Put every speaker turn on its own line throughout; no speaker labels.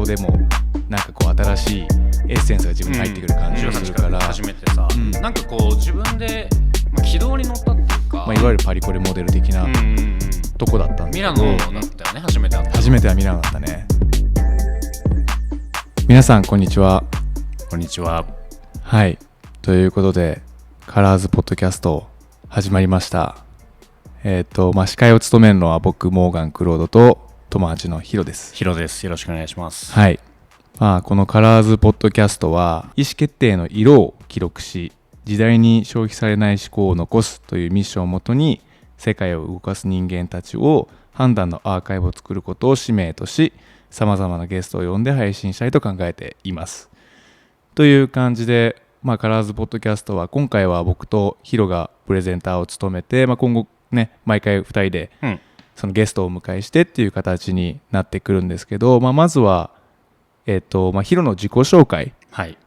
こでもなんかこう新しいエッセンスが自分に入ってくる感じがするから、
初めてさ、なんかこう自分で、軌道に乗ったっていうか、
いわゆるパリコレモデル的なとこだったんだけど、
ミラノだったよね。初めて
はミラノだったね。皆さんこんにちは。
こんにちは。
はい、ということでカラーズポッドキャスト始まりました。司会を務めるのは僕モーガン・クロードと友達のヒロです。
ヒロです。よろしくお願いします。
はい、このカラーズポッドキャストは意思決定の色を記録し、時代に消費されない思考を残すというミッションをもとに、世界を動かす人間たちを判断のアーカイブを作ることを使命とし、さまざまなゲストを呼んで配信したいと考えています。という感じで、カラーズポッドキャストは今回は僕とヒロがプレゼンターを務めて、今後ね毎回2人でそのゲストをお迎えしてっていう形になってくるんですけど、まずはヒロの自己紹介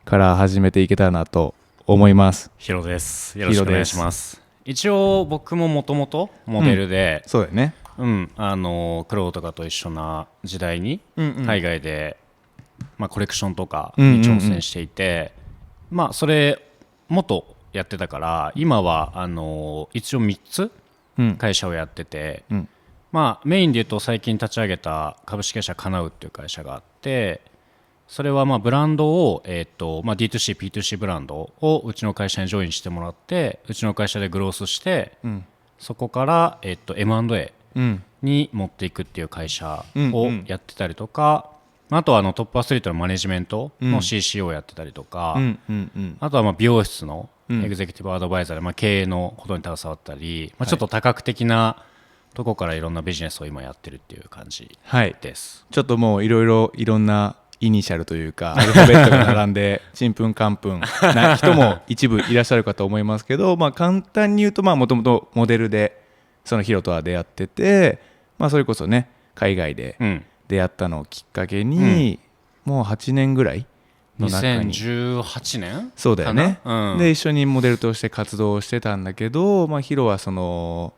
から始めていけたらなと思います。
ヒロです。よろしくお願いします。一応僕ももともとモデルで、
そうだよね。
クローとかと一緒な時代に海外で、コレクションとかに挑戦していて、それ元やってたから、今は一応3つ会社をやってて、メインで言うと最近立ち上げた株式会社カナウっていう会社があって、それはブランドを、D2C、P2C ブランドをうちの会社にジョインしてもらって、うちの会社でグロースして、そこから、M&A に持っていくっていう会社をやってたりとか、あとはトップアスリートのマネジメントの CCO をやってたりとか、あとは美容室のエグゼクティブアドバイザーで、経営のことに携わったり、ちょっと多角的なとこからいろんなビジネスを今やってるっていう感じです。
ちょっともういろんなイニシャルというかアルファベットが並んでちんぷんかんぷんな人も一部いらっしゃるかと思いますけど、簡単に言うともともとモデルでそのヒロとは出会ってて、それこそね海外で出会ったのをきっかけに、もう8年ぐらいの中に
2018年
そうだよね、で一緒にモデルとして活動してたんだけど、ヒロはその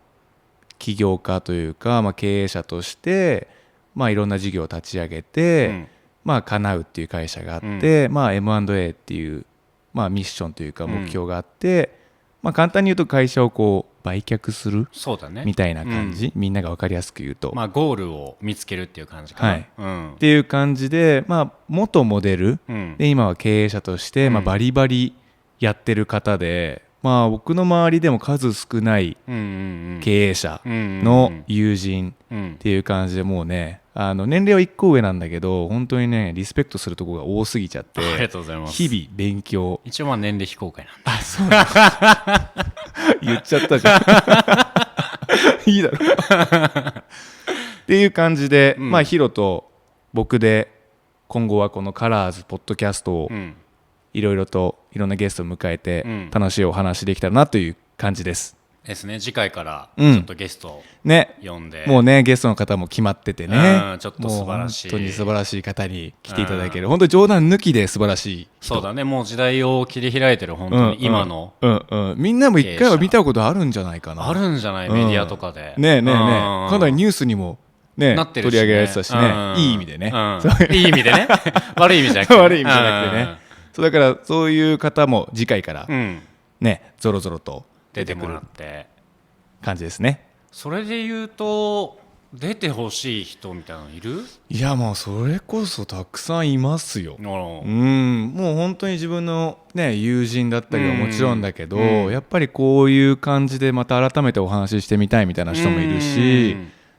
起業家というか、経営者として、いろんな事業を立ち上げて、カナウっていう会社があって、M&A っていう、ミッションというか目標があって、簡単に言うと会社をこう売却するみたいな感じ、みんなが分かりやすく言うと、
ゴールを見つけるっていう感じかな、
っていう感じで、元モデル、で今は経営者として、バリバリやってる方で、僕の周りでも数少ない経営者の友人っていう感じで、もうね年齢は1個上なんだけど、本当にねリスペクトするところが多すぎちゃって、
ありがとうございます。
日々勉強。
一応年齢非公開なんで。
あ、そうなんだ言っちゃったじゃんいいだろっていう感じで、ヒロと僕で今後はこのカラーズポッドキャストをいろんなゲストを迎えて楽しいお話できたらなという感じです
ね。次回からちょっとゲストを呼んで、
もうねゲストの方も決まっててね、
ちょっと素晴らしい、
本当に素晴らしい方に来ていただける、本当に冗談抜きで素晴らしい人。
そうだね、もう時代を切り開いてる本当に今の、
みんなも一回は見たことあるんじゃないかな。
あるんじゃない、メディアとかで
ねかなりニュースにもね取り上げられてたしね、いい意味でね、
いい意味でね悪い意味じゃなくて
悪い意味じゃなくてね、そうだからそういう方も次回からねぞろぞろと出てくるって感じですね。
それで言うと出てほしい人みたいなのいる？
いやもうそれこそたくさんいますよ。もう本当に自分のね友人だったりはもちろんだけど、やっぱりこういう感じでまた改めてお話ししてみたいみたいな人もいるし、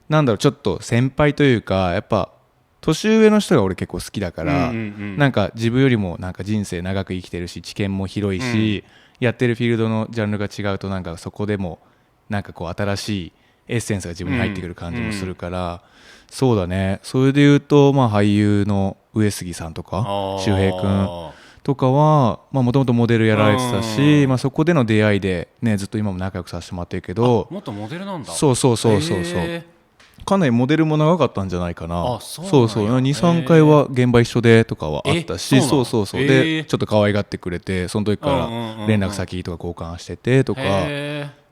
ちょっと先輩というかやっぱ年上の人が俺結構好きだから、なんか自分よりもなんか人生長く生きてるし知見も広いし、やってるフィールドのジャンルが違うとなんかそこでもなんかこう新しいエッセンスが自分に入ってくる感じもするから、そうだね。それで言うと俳優の上杉さんとか周平君とかはもともとモデルやられてたし、そこでの出会いでねずっと今も仲良くさせてもらってるけど、
元モデルなんだ。
そうかなりモデルも長かったんじゃないかな。そう2、3回は現場一緒でとかはあったし、そうでちょっと可愛がってくれて、その時から連絡先とか交換しててとか、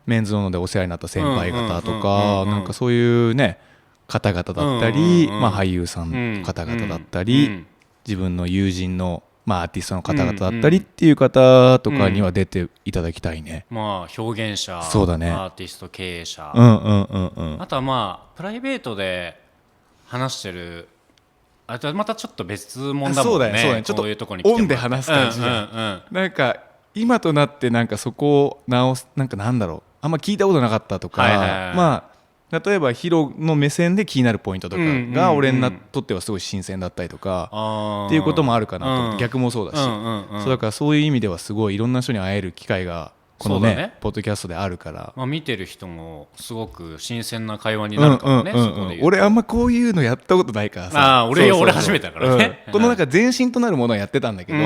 メンズノンノでお世話になった先輩方とか、そういうね方々だったり、俳優さんの方々だったり、自分の友人のまあアーティストの方々だったりっていう方とかには出ていただきたいね。
まあ表現者、
そうだね、
アーティスト、経営者、
あ
とはまあプライベートで話してる、あとまたちょっと別物だもんね。そうだね、
ちょっと
こういうとこに来ても
オンで話す感じ、なんか今となってなんかそこを直す、なんだろう、あんま聞いたことなかったとか、まあ例えばヒロの目線で気になるポイントとかが俺にとってはすごい新鮮だったりとかっていうこともあるかなと、逆もそうだし、そうだからそういう意味ではすごいいろんな人に会える機会がこのねポッドキャストであるから、
まあ見てる人もすごく新鮮な会話になるかもね。
俺あんまこういうのやったことないからさ、
俺初めてだからね。
このなんか前身となるものをやってたんだけど、こ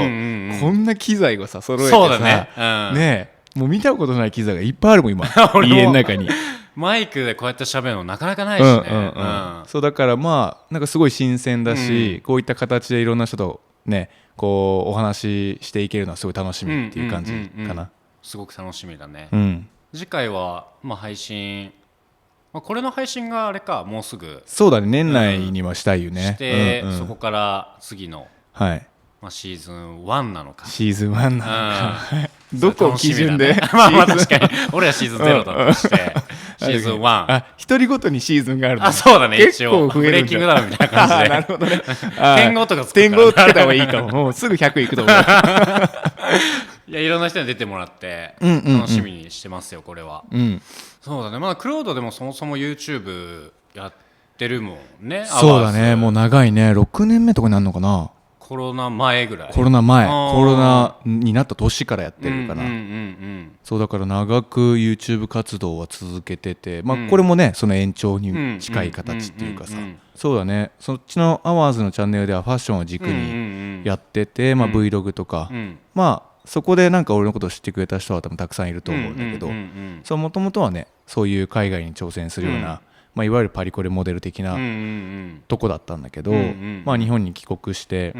んな機材をさ揃えてさ、ねもう見たことない機材がいっぱいあるもん今家の中に。
マイクでこうやって喋るのなかなかないしね。
そうだからまあなんかすごい新鮮だし、こういった形でいろんな人とねこうお話ししていけるのはすごい楽しみっていう感じかな。
すごく楽しみだね。
次
回はまあ配信、これの配信があれか、もうすぐ。
そうだね、年内にはしたいよね。
して、そこから次の、まあ、シーズン1なのか。
シーズン1なのか。どこを基準で、
まあ確かに俺はシーズン0だとしてシーズン1、
一人ごとにシーズンがあるの。
そうだね、一応ブレイキングダウンみたいな感じで。
なるほどね。
点5とか
点5をつけた方がいいかも。もうすぐ100いくと思う。
いや、いろんな人に出てもらって楽しみにしてますよ、これは。そうだね、まだクロードでもそもそも YouTube やってるもんね。
そうだね、もう長いね、6年目とかになるのかな。
コロナ前ぐらい。
コロナになった年からやってるかな。そうだから長く YouTube 活動は続けてて、まあこれもねその延長に近い形っていうかさ、そうだね、そっちのアワーズのチャンネルではファッションを軸にやってて、まあ Vlog とか、まあそこでなんか俺のことを知ってくれた人は多分たくさんいると思うんだけど、もともとはねそういう海外に挑戦するような、まあ、いわゆるパリコレモデル的なとこだったんだけど、まあ日本に帰国して、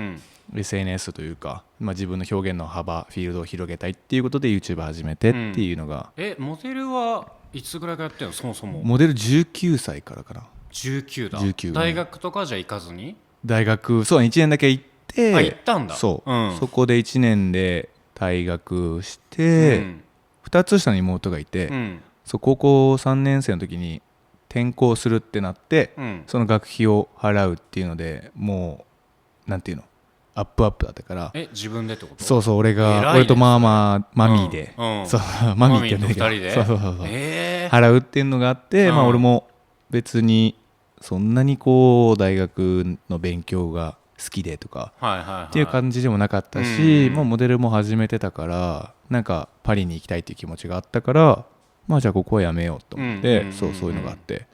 SNS というか、まあ、自分の表現の幅フィールドを広げたいっていうことで YouTube 始めてっていうのが、
モデルはいつぐらいからやってるの、そもそも。
モデル19歳からかな。
19だ。大学とかじゃ行かずに。
大学そう1年だけ行って、
行ったんだ。
そう、そこで1年で退学して、2つ下に妹がいて、そう高校3年生の時に転校するってなって、その学費を払うっていうのでもうなんていうのアップだったから。
自分でってこと？
そうそう、俺とマミーで、そうマミーって呼んでるけど、そう払うっていうのがあって、まあ俺も別にそんなにこう大学の勉強が好きでとかっていう感じでもなかったし、もうモデルも始めてたからなんかパリに行きたいっていう気持ちがあったから、まあじゃあここはやめようと思って、そういうのがあって、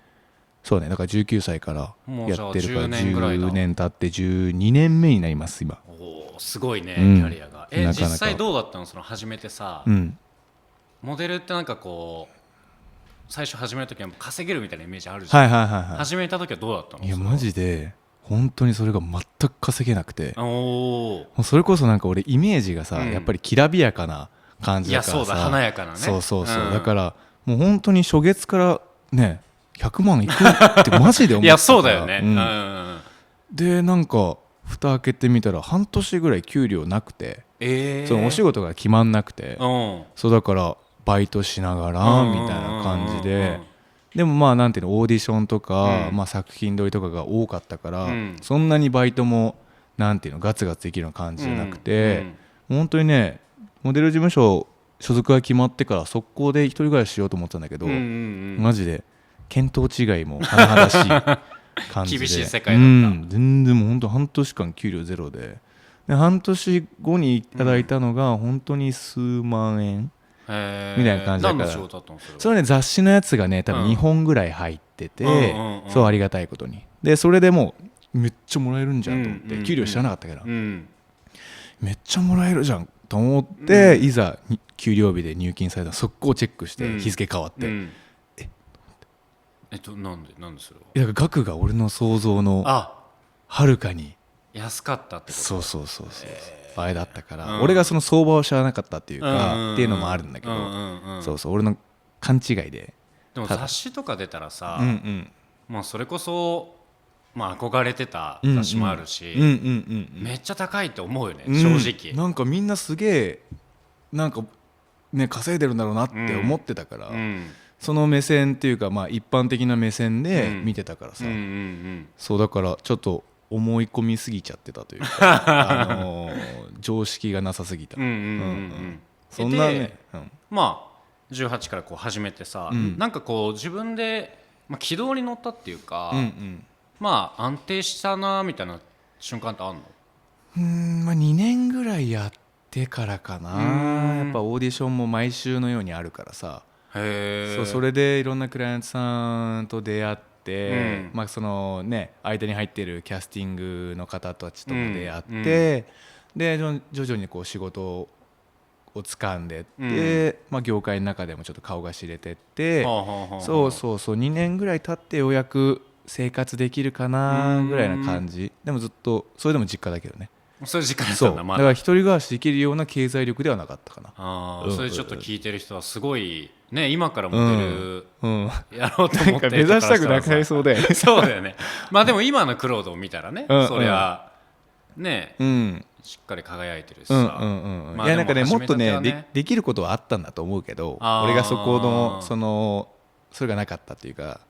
そうね、だから19歳からやってるから10年経って12年目になります今。
すごいね、キャリアが。実際どうだったの、その始めてさ、モデルってなんかこう最初始めた時は稼げるみたいなイメージあるじゃん。始めた時はどうだったの？
いやマジで本当にそれが全く稼げなくて、それこそなんか俺イメージがさ、やっぱりきらびやかな感じだからさ。いやそうだ、
華やかなね。
そうだからもう本当に初月からね100万いくってマジで思ってたから。いや
そうだよね、
でなんか蓋開けてみたら半年ぐらい給料なくて、そのお仕事が決まんなくて、そうだからバイトしながらみたいな感じで、でもまあなんていうのオーディションとか、まあ作品撮りとかが多かったから、そんなにバイトもなんていうのガツガツできるような感じじゃなくて、本当にねモデル事務所所属が決まってから速攻で一人暮らししようと思ってたんだけど、マジで見当違いも甚だしい感じで
厳しい世界だった。
全然もう本当半年間給料ゼロで、半年後にいただいたのが本当に数万円みたいな感じだから。
何の仕事だったの？
それはね雑誌のやつがね多分2本ぐらい入ってて、そうありがたいことにでそれでもうめっちゃもらえるんじゃんと思って、給料知らなかったから、めっちゃもらえるじゃんと思って、いざ給料日で入金されたら速攻チェックして日付変わって、
なんでそれは。
いや額が俺の想像のはるかに
安かったってこと。
そうあれだったから、俺がその相場を知らなかったっていうか、っていうのもあるんだけど、そう俺の勘違いで。
でも雑誌とか出たらさ、まあそれこそまあ憧れてた雑誌もあるし、めっちゃ高いと思うよね、正直。
なんかみんなすげえなんかね稼いでるんだろうなって思ってたから、その目線っていうか、まあ一般的な目線で見てたからさ、そうだからちょっと思い込みすぎちゃってたというか常識がなさすぎた。そんなね、
まあ18からこう始めてさ、なんかこう自分で、まあ、軌道に乗ったっていうか、まあ安定したなみたいな瞬間ってあるの？
まあ、2年ぐらいやってからかな。やっぱオーディションも毎週のようにあるからさ、それでいろんなクライアントさんと出会って、まあそのね、間に入っているキャスティングの方たちとも出会って、で徐々にこう仕事を掴んでって、まあ、業界の中でもちょっと顔が知れてって、そう2年ぐらい経ってようやく生活できるかなぐらいな感じ。でもずっとそれでも実家だけどね。
それ実家だったんだ。
だから一人暮らしできるような経済力ではなかったかな。
それちょっと聞いてる人はすごいね、今からモデルやろうと思って
目指したくなくなりそうで
そうだよね。まあでも今のクロードを見たらね、そりゃね、しっかり輝いてるしさ、
いやなんかね、もっとねできることはあったんだと思うけど、俺がそこのそれがなかったっていうか、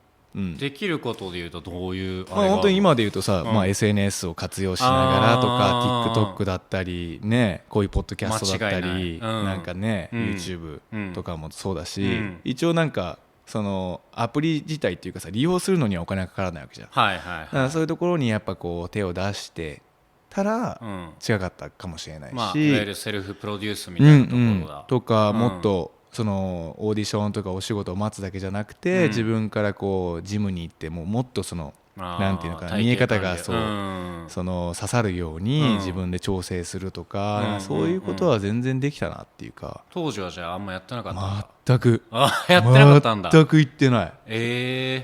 できることでいうとどういう
まあ本当に今で言うとさ、まあ SNS を活用しながらとか TikTok だったりね、こういうポッドキャストだったりなんかね YouTube とかもそうだし、一応なんかそのアプリ自体っていうかさ、利用するのにはお金がかからないわけじゃん。だからそういうところにやっぱこう手を出してたら違かったかもしれないし、
まあ、いわゆるセルフプロデュースみたいなところだ、
とか、もっとそのオーディションとかお仕事を待つだけじゃなくて、自分からこうジムに行ってもっとそのなんていうのかな、見え方がその刺さるように自分で調整するとか、そういうことは全然できたなっていうか。
当時はじゃああんまやってなかったんだ？
全く
やってなかったんだ。
全く行ってない。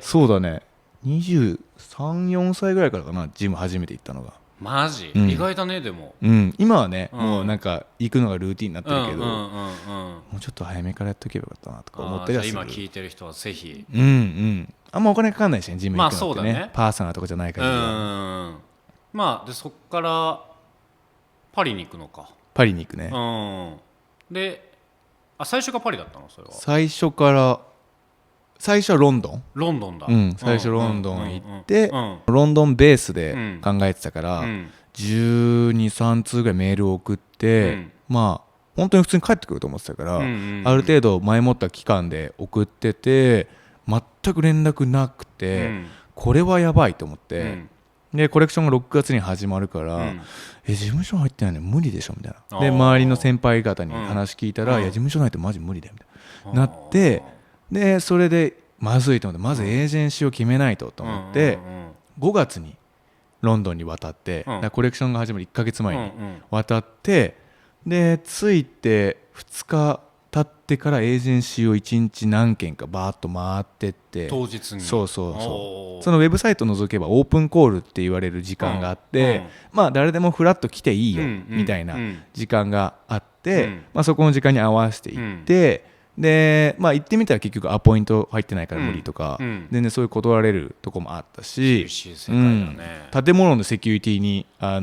そうだね、23、4歳ぐらいからかな、ジム初めて行ったのが。
マジ、意外だね。でも、
今はね、もうなんか行くのがルーティンになってるけど、もうちょっと早めからやっとけばよかったなとか思ったりはする。
今聞いてる人はぜひ、
あんまお金かかんないしね、ジム行くのってね、
そうだね、
パーソナルとかじゃないから。
まあでそっからパリに行くのか。
パリに行くね。
で最初がパリだったの？それは
最初はロンドン。
ロンドンだ。
最初ロンドン行って、ロンドンベースで考えてたから、12、3通ぐらいメールを送って、まあ本当に普通に帰ってくると思ってたから、ある程度前もった期間で送ってて、全く連絡なくて、これはやばいと思って、でコレクションが6月に始まるから、事務所入ってないの無理でしょみたいな。で周りの先輩方に話聞いたら、いや事務所ないとマジ無理だよみたいななって、でそれでまずいと思って、まずエージェンシーを決めないと思って、5月にロンドンに渡って、コレクションが始まる1ヶ月前に渡って、で着いて2日経ってからエージェンシーを1日何件かバーッと回ってって、
当日に
そのウェブサイトを覗けばオープンコールって言われる時間があって、まあ誰でもフラッと来ていいよみたいな時間があって、まあそこの時間に合わせて行って、でまあ行ってみたら結局アポイント入ってないから無理とか、全然そういう断られるとこもあったし、建物のセキュリティにな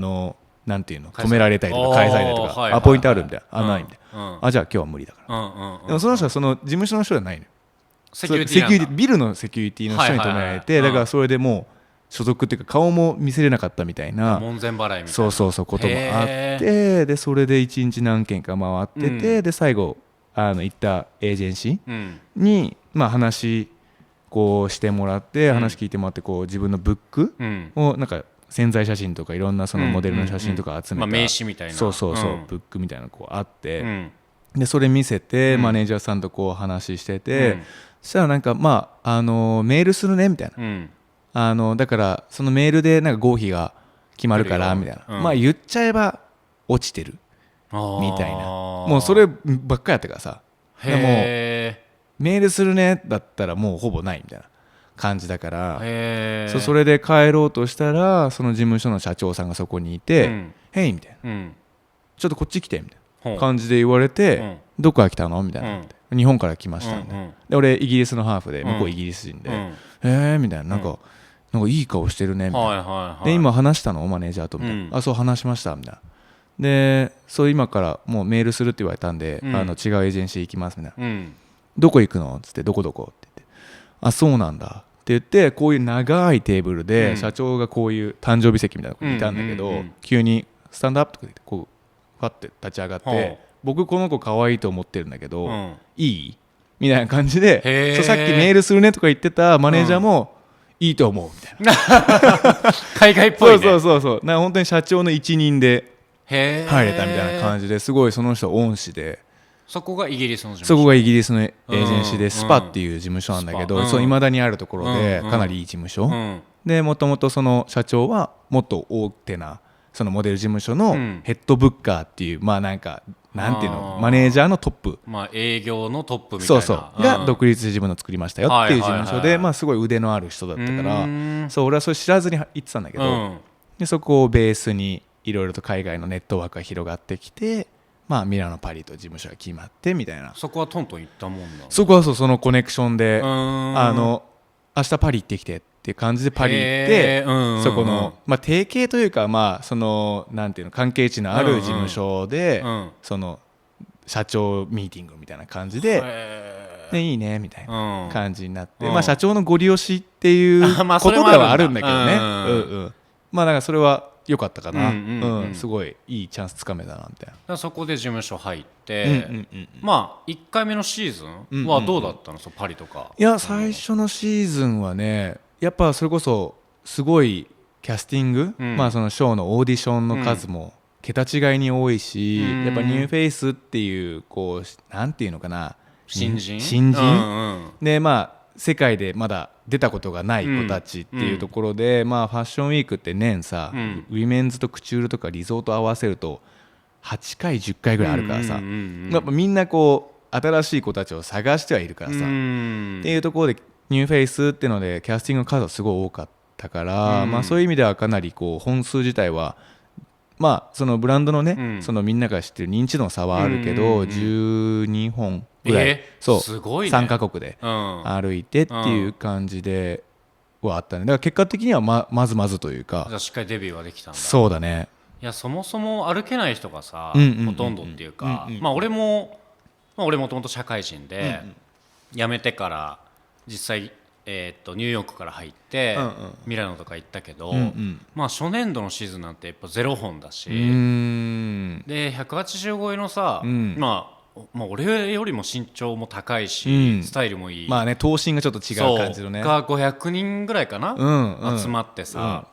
んていうの、止められたりとか返されたりとか、アポイントあるみたいな、ないみたいな、じゃあ今日は無理だから。でもその人はその事務所の人じゃないのよ。
セキュリティ
ビルのセキュリティの人に止められて、だからそれでもう所属っていうか顔も見せれなかったみたいな、
門前払いみたいな
そうこともあって、でそれで1日何件か回ってて、で最後行ったエージェンシーに、まあ話こうしてもらって、話聞いてもらって、こう自分のブックをなんか宣材写真とかいろんなそのモデルの写真とか集めた、
名刺みたいな、
ブックみたいなのこうあって、でそれ見せて、マネージャーさんとこう話してて、そしたらなんかまあメールするねみたいな、だからそのメールでなんか合否が決まるからみたいな、まあ言っちゃえば落ちてるみたいな、もうそればっかりやったからさ、でもメールするねだったらもうほぼないみたいな感じだから、それで帰ろうとしたら、その事務所の社長さんがそこにいて、ヘイみたいな、ちょっとこっち来てみたいな感じで言われて、どこから来たのみたいな、日本から来ましたみたいな。で俺イギリスのハーフで、向こうイギリス人で、みたいな、なんかなんかいい顔してるねみたいな、
はいはいはい、
で今話したのマネージャーとみたいな、
うん、
あそう話しましたみたいな、でそう今からもうメールするって言われたんで、違うエージェンシー行きますみたいな、どこ行くのっつって、どこどこって言って、あそうなんだって言って、こういう長いテーブルで社長がこういう誕生日席みたいなとこにいたんだけど、急にスタンドアップとか言ってこうファッて立ち上がって、僕この子可愛いと思ってるんだけど、いいみたいな感じで、そうさっきメールするねとか言ってたマネージャーも、いいと思うみたいな
海外っぽいね。
そうなんか本当に社長の一任で入れたみたいな感じで、すごいその人恩師で、
そこがイギリスの事務所、
そこがイギリスのエージェンシーでスパっていう事務所なんだけど、そう未だにあるところでかなりいい事務所、でもともとその社長はもっと大手なそのモデル事務所のヘッドブッカーっていう、まあなんかなんていうの、マネージャーのトップ、
まあ営業のトップみたいな、
そうが独立自分の作りましたよっていう事務所で、まあすごい腕のある人だったから、そう俺はそれ知らずに行ってたんだけど、でそこをベースにいろいろと海外のネットワークが広がってきて、まあミラノパリと事務所が決まってみたいな。
そこはトントン行ったもんな。
そこはそのコネクションで、明日パリ行ってきてっていう感じでパリ行って、そこの、まあ、提携というか、まあ、そのなんていうの関係値のある事務所で、その社長ミーティングみたいな感じで、いいねみたいな感じになって、まあ、社長のご利用しっていうことではあるんだけどね、まあだからそれは良かったかな、すごいいいチャンスつかめたなみたいな。
そこで事務所入って、まあ1回目のシーズンはどうだったの、パリとか。
いや最初のシーズンはね、やっぱそれこそすごいキャスティング、まあそのショーのオーディションの数も桁違いに多いし、やっぱニューフェイスっていうこうなんていうのかな、
新人、
でまあ世界でまだ出たことがない子たちっていうところで、まあファッションウィークって年さ、ウィメンズとクチュールとかリゾート合わせると8回10回ぐらいあるからさ、やっぱみんなこう新しい子たちを探してはいるからさ、っていうところでニューフェイスっていうのでキャスティングの数はすごい多かったから、まあそういう意味ではかなりこう本数自体はまあそのブランドのね、そのみんなが知ってる認知度の差はあるけど、12本ぐらい、そう
すごいね、
3カ国で歩いてっていう感じではあったね。だから結果的にはまずまずというか、
じゃあしっかりデビューはできたんだ。
そうだね。
いやそもそも歩けない人がさ、ほとんどっていうか、まあ俺もともと社会人で、辞めてから実際ニューヨークから入って、ミラノとか行ったけど、まあ初年度のシーズンなんてやっぱ0本だし、で180超えのさ、まあ俺よりも身長も高いし、スタイルもいい、
まあね頭身がちょっと違う感じのね
が500人ぐらいかな、集まってさ、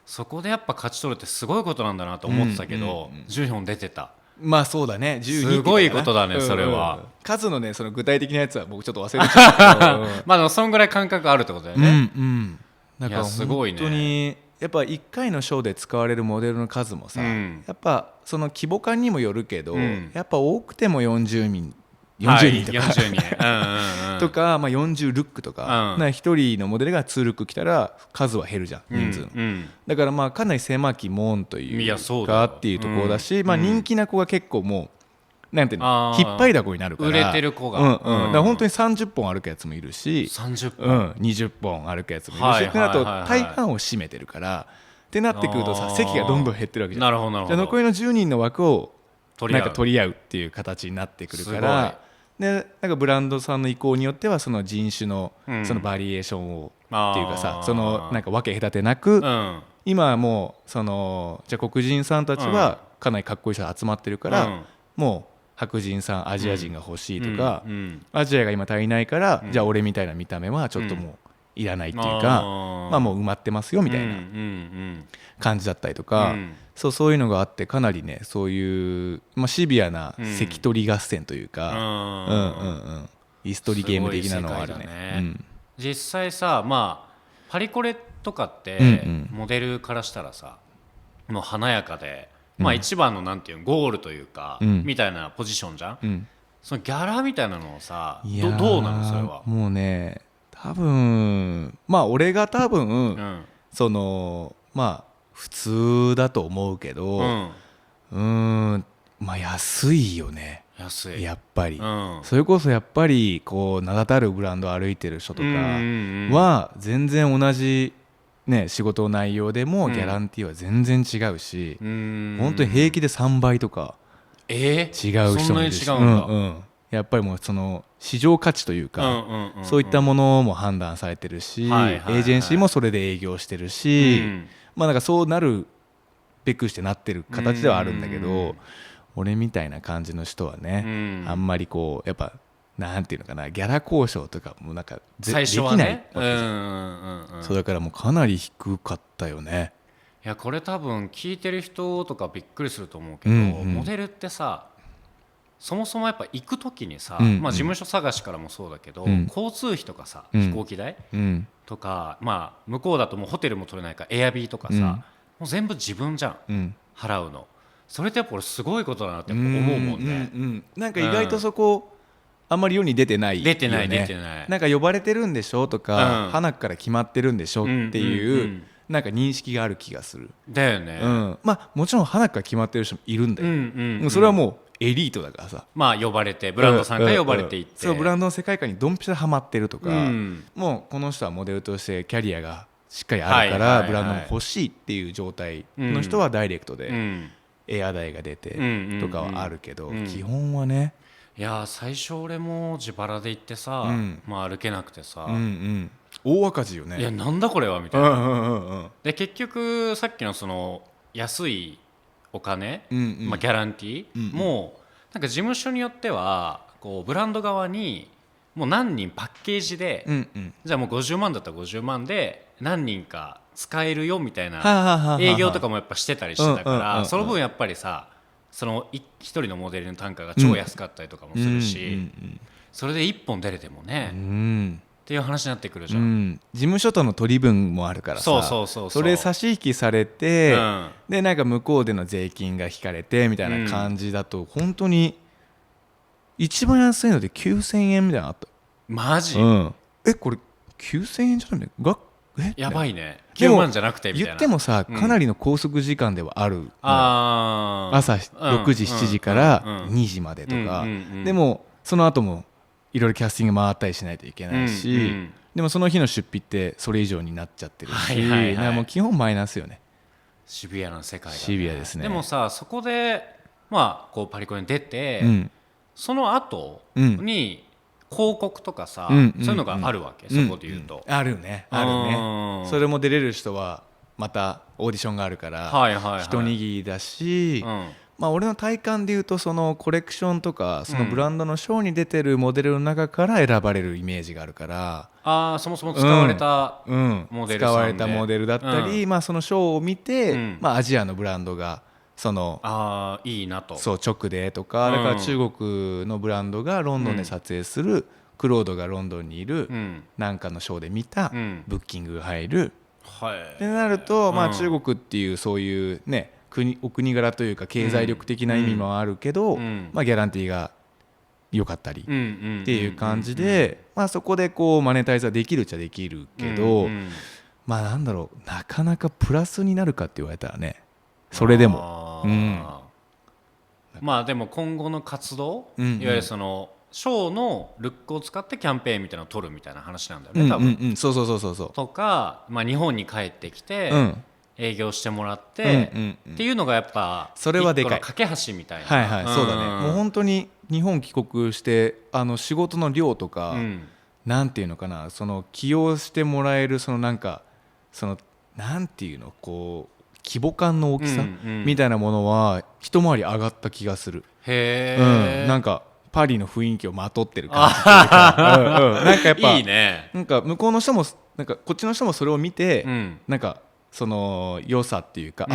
そこでやっぱ勝ち取るってすごいことなんだなと思ってたけど、10本出てた。
まあそうだね、12
すごいことだね、それは。
数のねその具体的なやつは僕ちょっと忘れちゃったけど
まあでもそんぐらい感覚あるってことだよね。
だから本当にやっぱ1回のショーで使われるモデルの数もさ、やっぱその規模感にもよるけど、やっぱ多くても40人とか、とか、まあ、40ルックとか、1人のモデルが2ルック来たら数は減るじゃん、人数の、だからまあかなり狭き門というかっていうところだし、まあ、人気な子が結構もうなんていうの、引っ張りだこになるから、
売れてる子が、
だから本当に30本歩くやつもいるし、20本歩くやつもいるし、ってなると大半を占めてるからってなってくるとさ、席がどんどん減ってるわけじゃん。じゃあ残りの10人の枠をなんか取り合うっていう形になってくるから、でなんかブランドさんの意向によってはその人種のそのバリエーションをっていうかさ、そのなんか分け隔てなく、今はもうそのじゃあ黒人さんたちはかなりかっこいい人が集まってるから、もう白人さんアジア人が欲しいとか、アジアが今足りないから、じゃあ俺みたいな見た目はちょっともういらないっていうか、まあもう埋まってますよみたいな感じだったりとか、そういうのがあって、かなりねそういう、まあ、シビアな関取り合戦というか、イス取りゲーム的なのはあるね。
実際さ、まあパリコレとかってモデルからしたらさ、もう華やかで、まあ一番のなんていうゴールというか、みたいなポジションじゃん、そのギャラみたいなのをさ、どうなのそれは。
もうね多分まあ俺が多分、そのまあ普通だと思うけど、まあ安いよね。
安い
やっぱり、それこそやっぱりこう名だたるブランドを歩いてる人とかは全然同じね、仕事の内容でもギャランティーは全然違うし、本当に平気で3倍とか違う人もいるし、やっぱりもうその市場価値というか、そういったものも判断されてるし、エージェンシーもそれで営業してるし、まあなんかそうなるべくしてなってる形ではあるんだけど、俺みたいな感じの人はね、あんまりこうやっぱなんていうのかな、ギャラ交渉とかもなんか
最初はね、
できないわけじゃん。そうだからもうかなり低かったよね。
いやこれ多分聞いてる人とかびっくりすると思うけど、モデルってさ、そもそもやっぱ行く時にさ、まあ、事務所探しからもそうだけど、交通費とかさ、飛行機代、とか、まあ、向こうだともうホテルも取れないからエアビーとかさ、もう全部自分じゃん、払うの。それってやっぱ俺すごいことだなってやっぱ思うもんね。
なんか意外とそこ、あんまり世に出てないよね。
出てない
なんか呼ばれてるんでしょとか、花から決まってるんでしょっていうなんか認識がある気がする。
だよね。
まあもちろん花から決まってる人もいるんだよ。それはもうエリートだからさ、
まあ呼ばれてブランドさんが呼ばれていって、
そうブランドの世界観にドンピシャでハマってるとか、もうこの人はモデルとしてキャリアがしっかりあるからブランドも欲しいっていう状態の人はダイレクトでエア代が出てとかはあるけど、基本はね。
いや最初俺も自腹で行ってさ、まあ歩けなくてさ、
大赤字よね。
いやなんだこれはみたいな。で結局さっきのその安いお金、まあ、ギャランティーもなんか事務所によってはこうブランド側にもう何人パッケージで、じゃあもう50万だったら50万で何人か使えるよみたいな営業とかもやっぱしてたりしてたから、その分やっぱりさその一人のモデルの単価が超安かったりとかもするし、それで1本出れてもね、っていう話になってくるじゃん。
事務所との取り分もあるからさ、それ差し引きされて、でなんか向こうでの税金が引かれてみたいな感じだと、本当に一番安いので9000円みたいなのあった。
マジ？
これ9000円じゃないが
やばいね。9万じゃなくてみたいな。
言ってもさ、かなりの拘束時間ではある。朝6時7時から2時までとか、でもその後もいろいろキャスティング回ったりしないといけないし、でもその日の出費ってそれ以上になっちゃってるし、もう基本マイナスよね。
シビアな世界だね。
シビアですね。
でもさそこでまあこうパリコレに出て、その後に広告とかさ、そういうのがあるわけ、そこで言うと。
あるね、あるね。それも出れる人はまたオーディションがあるから一握りだし、まあ俺の体感で言うとそのコレクションとかそのブランドのショーに出てるモデルの中から選ばれるイメージがあるから、
そもそも使われたモデルさんで、
使われたモデルだったり、まあそのショーを見て、まあアジアのブランドがその
いいなと、
そう直でとか、だから中国のブランドがロンドンで撮影する、クロードがロンドンにいるなんかのショーで見たブッキングが入る、ってなると、まあ中国っていうそういうねお国柄というか経済力的な意味もあるけど、まあギャランティーが良かったりっていう感じで、まあそこでこうマネタイズはできるっちゃできるけど、まあなんだろう、なかなかプラスになるかって言われたらね、それでも、ま
あでも今後の活動、いわゆるそのショーのルックを使ってキャンペーンみたいなのを取るみたいな話なんだよね、多分。
そう
とか、まあ、日本に帰ってきて、営業してもらって、っていうのがやっぱ
それはでかい
架け橋みたいな。
そうだね。もう本当に日本帰国して仕事の量とか、なんていうのかな、その起用してもらえるそのなんかそのなんていうのこう規模感の大きさみたいなものは一回り上がった気がする。なんかパリの雰囲気をまとってる感じというか、なんかやっぱいいね。なんか向こうの人もなんかこっちの人もそれを見て、なんかその良さっていうか、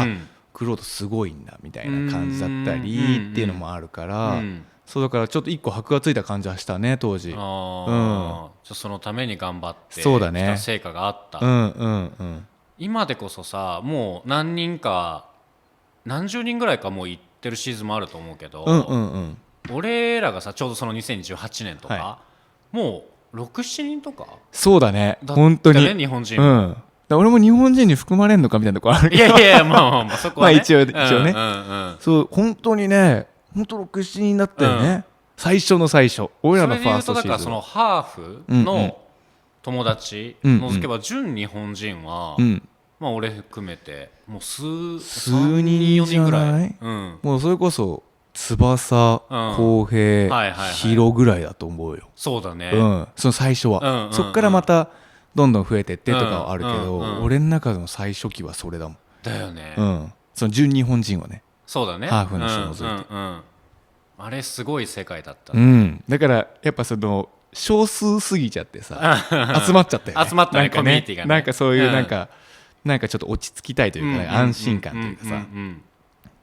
クロードすごいんだみたいな感じだったりっていうのもあるから、そうだからちょっと一個箔がついた感じはしたね当時。
そのために頑張ってき
た
成果があった。今でこそさ、もう何人か何十人ぐらいかもう行ってるシーズンもあると思うけど、俺らがさちょうどその2018年とか、もう 6,7 人とか
そうだね、本当に
日本人も、
俺も日本人に含まれるのかみたいなとこあるけ
ど、いやまあそこはね、
一応ね、そう本当にね、本当 6,7 人だったよね、最初の最初、俺らのファーストシーズン。それで言うとだからそのハーフの友達除けば純日本人は
まあ俺含めてもう数
人じゃない、もうそれこそ翼、浩平、ヒロぐらいだと思うよ。
そうだね、
その最初は、そっからまたどんどん増えてってとかはあるけど、俺の中での最初期はそれだもん。
だよね、
その純日本人はね、
そうだね、
ハーフの人除いて、
あれすごい世界だった、
だからやっぱその少数すぎちゃってさ集まっちゃったよね。
集まったね、コミュニティがね。
なんかそういうなんかちょっと落ち着きたいというかね、安心感というかさ、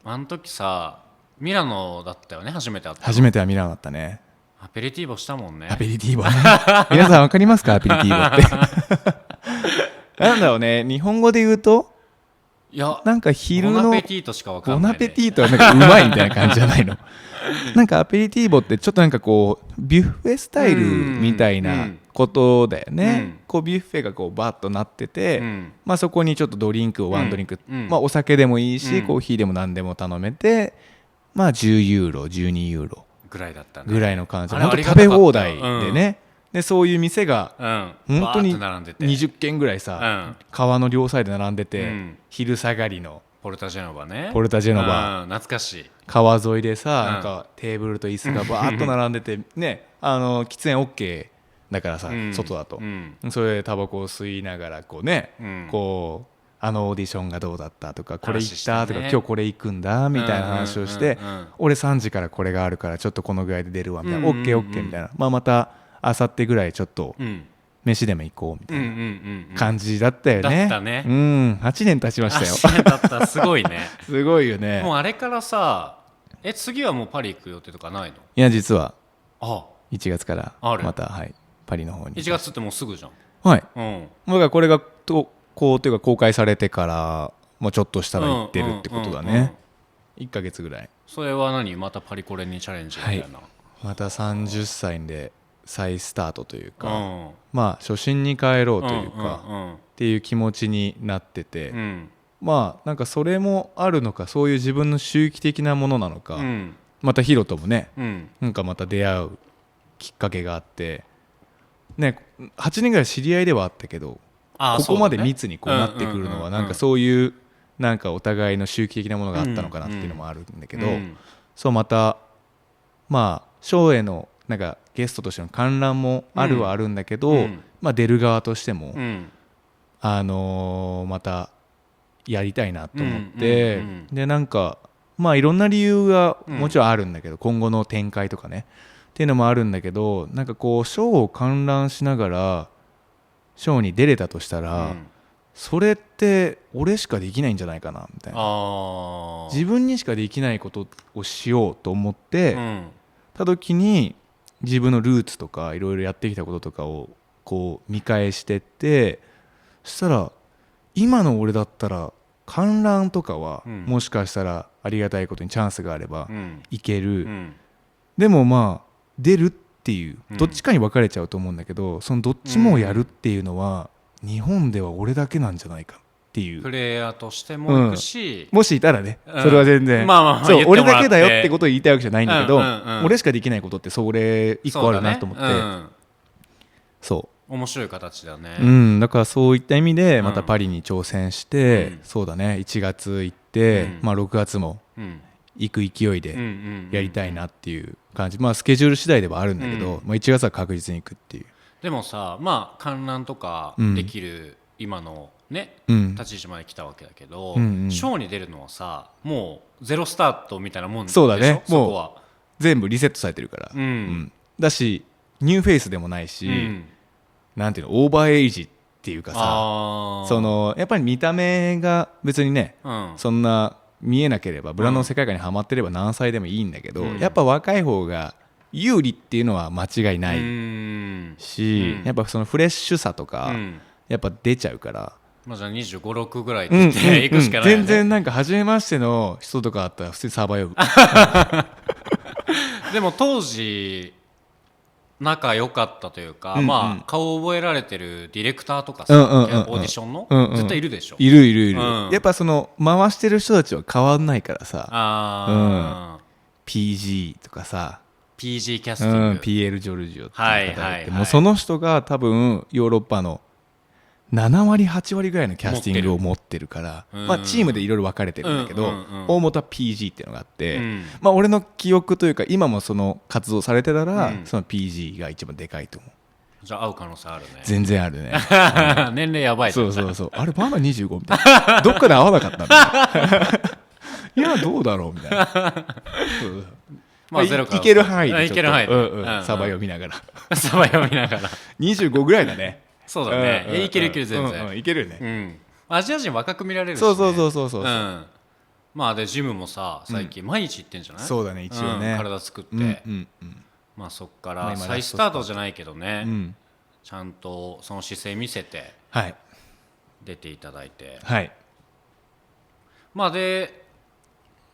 あの時さミラノだったよね、初めて会った。
初めてはミラノだったね。
アペリティーボしたもんね。
アペリティーボね皆さんわかりますか、アペリティーボってなんだろうね、日本語で言うと、
いや
なんか昼の
ボナペティートしかわかんない、ね、
ボナペティートはなんかうまいみたいな感じじゃないのなんかアペリティーボってちょっとなんかこうビュッフェスタイルみたいなことだよね、こうビュッフェがこうバッとなってて、まあそこにちょっとドリンクをワンドリンク、まあお酒でもいいし、コーヒーでも何でも頼めて、まあ10ユーロ12ユーロ
ぐらいだったね、
ぐらいの感じで、本当食べ放題でね、でそういう店が本当に20軒ぐらいさ、川の両サイド並んでて、昼下がりの
ポルタジェノバね、
ポルタジェノバ、
懐かしい
川沿いでさ、なんかテーブルと椅子がバーッと並んでてね、喫煙 OK だからさ、外だと、それでタバコを吸いながらこうね、こうオーディションがどうだったとか、これ行ったとか、今日これ行くんだみたいな話をして、俺3時からこれがあるからちょっとこのぐらいで出るわみたいな、OKOK みたいな、まあまたあさってぐらいちょっと飯でも行こうみたいな感じだったよね。
だったね。
8年経ちましたよ。
8年経った、すごいね
すごいよね。
もうあれからさ、次はもうパリ行く予定とかないの？
いや実は1月からまた、はい、パリの方に。
1月ってもうすぐじゃん。
はい、だからこれがこうというか公開されてからもうちょっとしたら行ってるってことだね。1ヶ月ぐらい。
それは何、またパリコレにチャレンジみたいな、はい、
また30歳で再スタートというか、まあ初心に帰ろうというか、っていう気持ちになってて、まあなんかそれもあるのか、そういう自分の周期的なものなのか、またヒロともね、なんかまた出会うきっかけがあってね、8年ぐらい知り合いではあったけど、ここまで密にこうなってくるのはなんかそういうなんかお互いの周期的なものがあったのかなっていうのもあるんだけど、そうまたまあショーへのなんかゲストとしての観覧もあるはあるんだけど、まあ出る側としてもまたやりたいなと思って、でなんかまあいろんな理由がもちろんあるんだけど、今後の展開とかねっていうのもあるんだけど、なんかこうショーを観覧しながらショーに出れたとしたら、それって俺しかできないんじゃないかなみたいな、自分にしかできないことをしようと思ってた時に、自分のルーツとかいろいろやってきたこととかをこう見返してって、そしたら今の俺だったら観覧とかはもしかしたらありがたいことにチャンスがあればいける、でもまあ出るっていうどっちかに分かれちゃうと思うんだけど、そのどっちもやるっていうのは日本では俺だけなんじゃないかっていう、
プレイヤーとしても行くし、
もしいたらね、それは全然そう俺だけだよってことを言いたいわけじゃないんだけど、俺しかできないことってそれ一個あるなと思って、そう
面白い形だね。
だからそういった意味でまたパリに挑戦して、そうだね、1月行って、まあ6月も行く勢いでやりたいなっていう感じ、まあスケジュール次第ではあるんだけど、まあ1月は確実に行くっていう。
でもさ、まあ観覧とかできる今のね、立ち位置まで来たわけだけど、ショーに出るのはさ、もうゼロスタートみたいなもんでしょ。
そうだね、
そこは
もう全部リセットされてるから、だしニューフェイスでもないし、なんていうの、オーバーエイジっていうかさ、そのやっぱり見た目が別にね、そんな見えなければブランドの世界観にはまってれば何歳でもいいんだけど、やっぱ若い方が有利っていうのは間違いないし、やっぱそのフレッシュさとかやっぱ出ちゃうから、
まあじゃあ25、6ぐらいって言っていくしかないよね。
全然なんか初めましての人とかあったら普通にサバ呼ぶ
でも当時仲良かったというか、まあ顔を覚えられてるディレクターとかさ、オーディションの絶対いるでしょ。
いるいるいる、やっぱその回してる人たちは変わんないからさ、PG とかさ、
PG キャスティング、
PL ジョルジオっていう方がいて、もうその人が多分ヨーロッパの7割8割ぐらいのキャスティングを持ってるから、まあ、チームでいろいろ分かれてるんだけど、大元は PG っていうのがあって、まあ、俺の記憶というか今もその活動されてたら、その PG が一番でかいと思う。
じゃあ会う可能性あるね。
全然あるね
年齢やばい。
そうそうそう、あれバーバ25みたいなどっかで会わなかったんだいやどうだろうみたいなそうまあ、いける範囲でちょっとサバ読みながら
サバ読みながら
25ぐらいだね。
そうだね、いけるいける全然、
いけるね、
アジア人若く見られるし、ね、
そう、
まあでジムもさ最近毎日行ってんじゃない、
そうだね一応ね、
体作って、まあそっから再スタートじゃないけどね、ちゃんとその姿勢見せて出ていただいて、まあで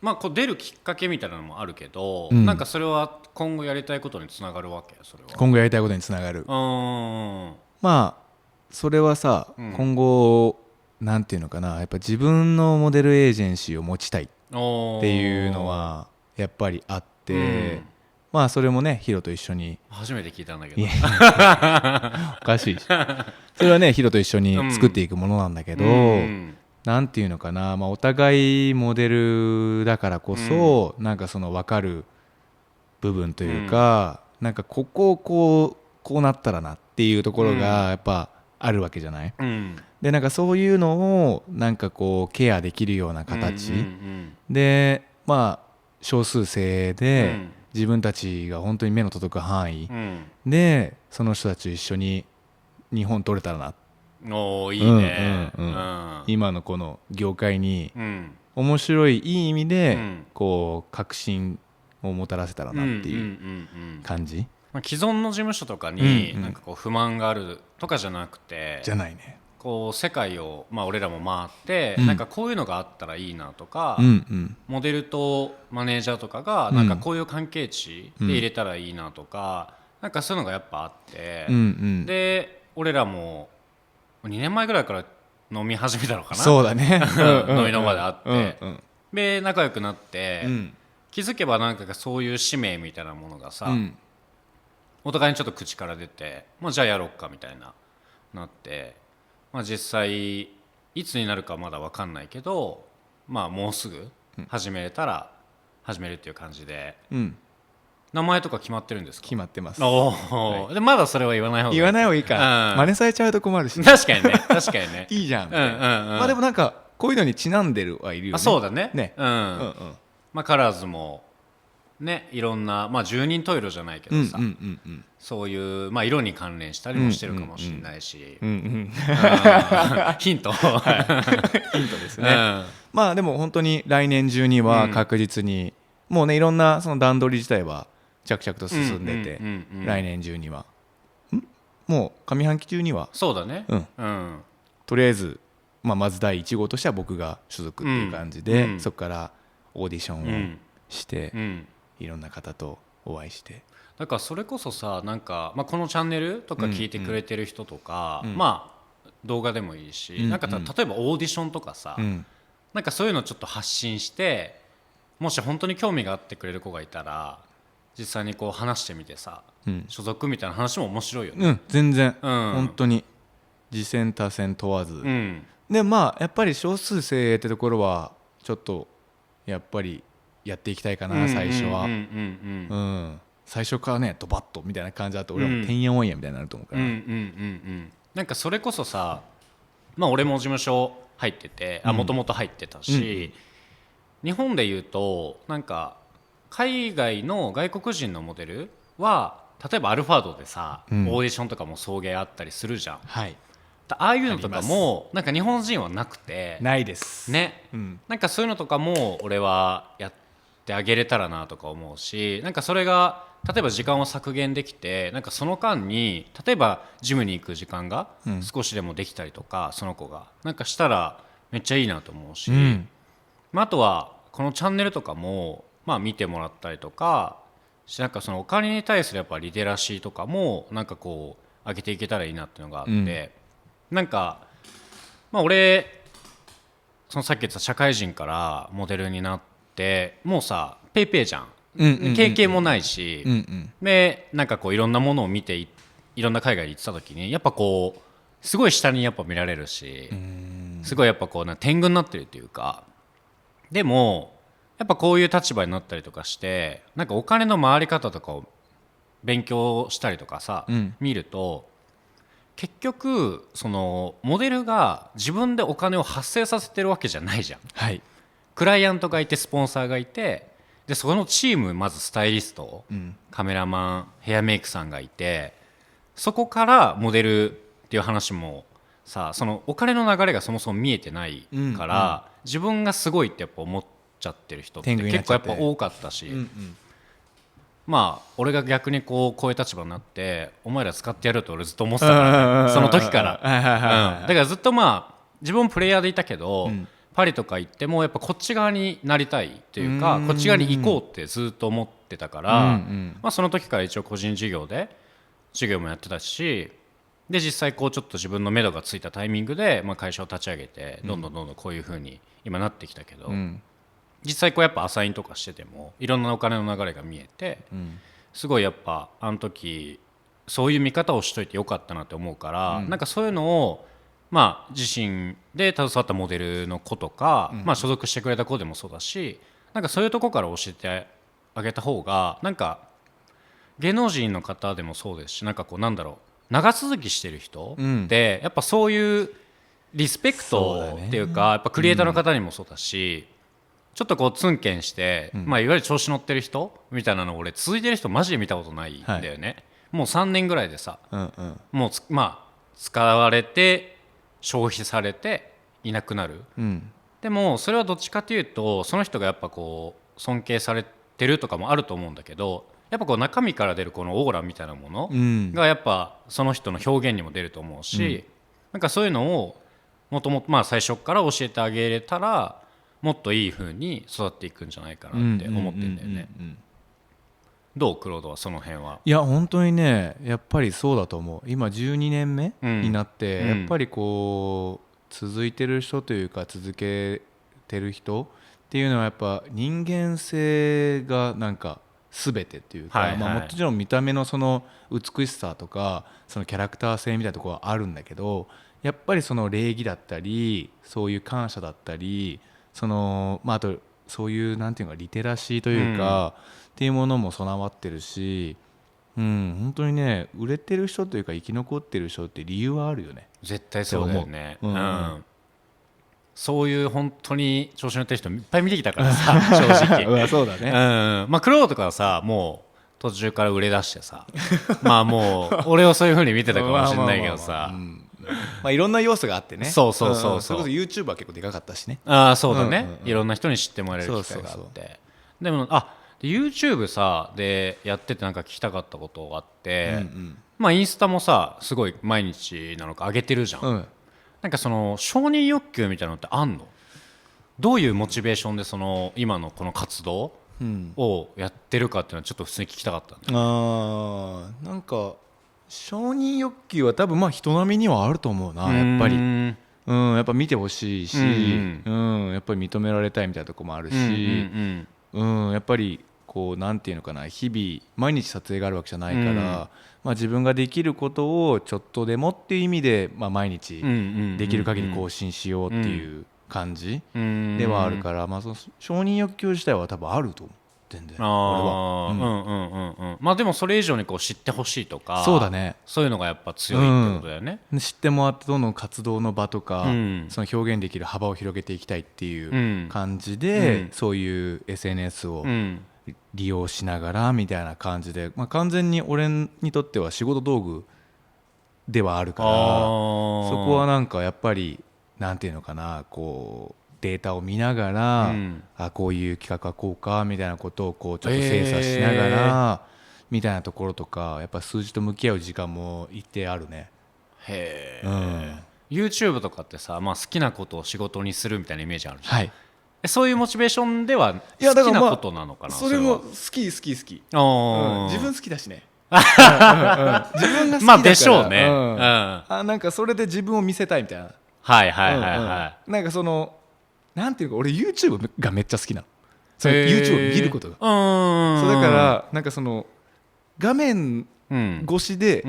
まあこう出るきっかけみたいなのもあるけど、なんかそれは今後やりたいことにつながるわけ？それは
今後やりたいことにつながる。まあそれはさ、今後なんていうのかな、やっぱ自分のモデルエージェンシーを持ちたいっていうのはやっぱりあって、まあそれもねヒロと一緒に、
初めて聞いたんだけど
おかしいしそれはねヒロと一緒に作っていくものなんだけど、なんていうのかな、まあ、お互いモデルだからこそ、なんかその分かる部分というか、なんかここをこうなったらなっていうところがやっぱあるわけじゃない、でなんかそういうのをなんかこうケアできるような形、でまあ少数制で、自分たちが本当に目の届く範囲、でその人たちと一緒に日本取れたらなって、
いいね、
今のこの業界に面白いいい意味でこう革新をもたらせたらなっていう感じ。
既存の事務所とかになんかこう不満があるとかじゃなくて、
じゃないね、
こう世界をまあ俺らも回ってなんかこういうのがあったらいいなとか、モデルとマネージャーとかがなんかこういう関係値で入れたらいいなとか、なんかそういうのがやっぱあって、で俺らも2年前ぐらいから飲み始めたのかな。
そうだね
飲みの場であって、で仲良くなって、気づけばなんかそういう使命みたいなものがさ、お互いにちょっと口から出て、まあ、じゃあやろうかみたいなって、まあ、実際いつになるかまだ分かんないけど、まあもうすぐ始めれたら始めるっていう感じで、名前とか決まってるんですか？
決まってます。
でまだそれは言わない方がいい。
言わない方がいいか、真似されちゃうと困るし、
確かにね確かにね
いいじゃんみたいな、まあでもなんかこういうのにちなんでるはいるよね。
そうだね、まあカラーズもね、いろんな、まあ、十人十色じゃないけどさ、そういう、まあ、色に関連したりもしてるかもしれないし、ヒントヒントですね、
まあでも本当に来年中には確実に、もうねいろんなその段取り自体は着々と進んでて、来年中にはもう上半期中には、
そうだね、
とりあえず、まあ、まず第1号としては僕が所属っていう感じで、そこからオーディションをして、いろんな方とお会いして、
だからそれこそさ、なんか、まあ、このチャンネルとか聞いてくれてる人とか、まあ動画でもいいし、なんか例えばオーディションとかさ、なんかそういうのちょっと発信して、もし本当に興味があってくれる子がいたら実際にこう話してみてさ、所属みたいな話も面白いよね。
全然、本当に次戦他戦問わず、でまあやっぱり少数精鋭ってところはちょっとやっぱりやっていきたいかな、最初は。最初からねドバッとみたいな感じだと俺はもうてんやわんやみたいになると思うから、
なんかそれこそさ、まあ俺も事務所入ってて、もともと入ってたし、日本でいうとなんか海外の外国人のモデルは例えばアルファードでさ、オーディションとかも送迎あったりするじゃん、ああいうのとかもなんか日本人はなくて、
ないです
ね、なんかそういうのとかも俺はやってあげれたらなとか思うし、なんかそれが例えば時間を削減できて、なんかその間に例えばジムに行く時間が少しでもできたりとか、その子がなんかしたらめっちゃいいなと思うし、あとはこのチャンネルとかもまあ見てもらったりとか、なんかそのお金に対するやっぱリテラシーとかもなんかこう上げていけたらいいなっていうのがあって、なんかまあ俺そのさっき言った社会人からモデルになってもうさペイペイじゃん、経験もないし、でなんかこういろんなものを見ていろんな海外に行ってた時にやっぱこうすごい下にやっぱ見られるし、すごいやっぱこう天狗になってるというか、でもやっぱこういう立場になったりとかして、なんかお金の回り方とかを勉強したりとかさ、見ると結局そのモデルが自分でお金を発生させてるわけじゃないじゃん、
はい、
クライアントがいてスポンサーがいて、でそのチーム、まずスタイリスト、カメラマン、ヘアメイクさんがいて、そこからモデルっていう話もさ、そのお金の流れがそもそも見えてないから、自分がすごいってやっぱ思っちゃってる人って結構やっぱ多かったし、まあ俺が逆にこういう立場になってお前ら使ってやると俺ずっと思ってたからね、その時から。だからずっとまあ自分もプレイヤーでいたけど、パリとか行ってもやっぱこっち側になりたいっていうか、こっち側に行こうってずっと思ってたから、まあその時から一応個人事業で授業もやってたし、で実際こうちょっと自分の目処がついたタイミングでまあ会社を立ち上げて、どんどんこういう風に今なってきたけど、実際こうやっぱアサインとかしててもいろんなお金の流れが見えて、すごいやっぱあの時そういう見方をしといてよかったなって思うから、なんかそういうのをまあ自身で携わったモデルの子とか、まあ所属してくれた子でもそうだし、なんかそういうとこから教えてあげた方が、なんか芸能人の方でもそうですし、なんかこうなんだろう、長続きしてる人ってやっぱそういうリスペクトっていうか、やっぱクリエイターの方にもそうだし、ちょっとこうツンケンして、まあいわゆる調子乗ってる人みたいなのを俺続いてる人マジで見たことないんだよね、もう3年ぐらいでさ、もうまあ使われて消費されていなくなる、でもそれはどっちかというとその人がやっぱこう尊敬されてるとかもあると思うんだけど、やっぱこう中身から出るこのオーラみたいなものがやっぱその人の表現にも出ると思うし、なんかそういうのをもともとまあ最初から教えてあげれたらもっといい風に育っていくんじゃないかなって思ってるんだよね。どうクロードはその辺は。
いや本当にね、やっぱりそうだと思う。今12年目になって、やっぱりこう続いてる人というか続けてる人っていうのはやっぱ人間性がなんか全てっていうか、まあ、もちろん見た目のその美しさとかそのキャラクター性みたいなところはあるんだけど、やっぱりその礼儀だったりそういう感謝だったり、そのまああとそういうなんていうかリテラシーというか、っていうものも備わってるし、本当にね売れてる人というか生き残ってる人って理由はあるよね。
絶対そうだよね。そういう本当に調子乗ってる人いっぱい見てきたからさ正直
そうだね。
まあクローとかはさもう途中から売れ出してさまあもう俺をそういう風に見てたかもしれないけどさ、
まあいろんな要素があってね。
そう
それこそ YouTube は結構でかかったしね。
そうだね、いろんな人に知ってもらえる機会があって、でもYouTube さでやっててなんか聞きたかったことがあって、まあインスタもさすごい毎日なのか上げてるじゃん、なんかその承認欲求みたいなのってあんの？どういうモチベーションでその今のこの活動をやってるかっていうのはちょっと普通に聞きたかったんだよね。
なんか承認欲求は多分まあ人並みにはあると思うな、やっぱり。やっぱ見てほしいし、やっぱり認められたいみたいなところもあるし、やっぱりこうなんていうのかな、日々毎日撮影があるわけじゃないから、まあ、自分ができることをちょっとでもっていう意味で、まあ、毎日できる限り更新しようっていう感じではあるから、まあ、その承認欲求自体は多分あると思ってんだよね、俺は。
まあでもそれ以上にこう知ってほしいとか、
そうだね、
そういうのがやっぱ強いってことだよね。
知ってもらってどんどん活動の場とか、その表現できる幅を広げていきたいっていう感じで、そういう SNS を利用しながらみたいな感じで、まあ、完全に俺にとっては仕事道具ではあるから、そこはなんかやっぱりなんていうのかな、こうデータを見ながら、こういう企画はこうかみたいなことをこうちょっと精査しながら、みたいなところとか、やっぱ数字と向き合う時間も一定あるね。
へえ、YouTube とかってさ、まあ、好きなことを仕事にするみたいなイメージあるじゃん、そういうモチベーションでは好きなことなのかな。
それも好き、自分好きだしね自分が好きだから、
まあでしょうね、
なんかそれで自分を見せたいみたいな。なんかそのなんていうか、俺 YouTube がめっちゃ好きなの。その YouTube を見ることが、そうだからなんかその画面越しで、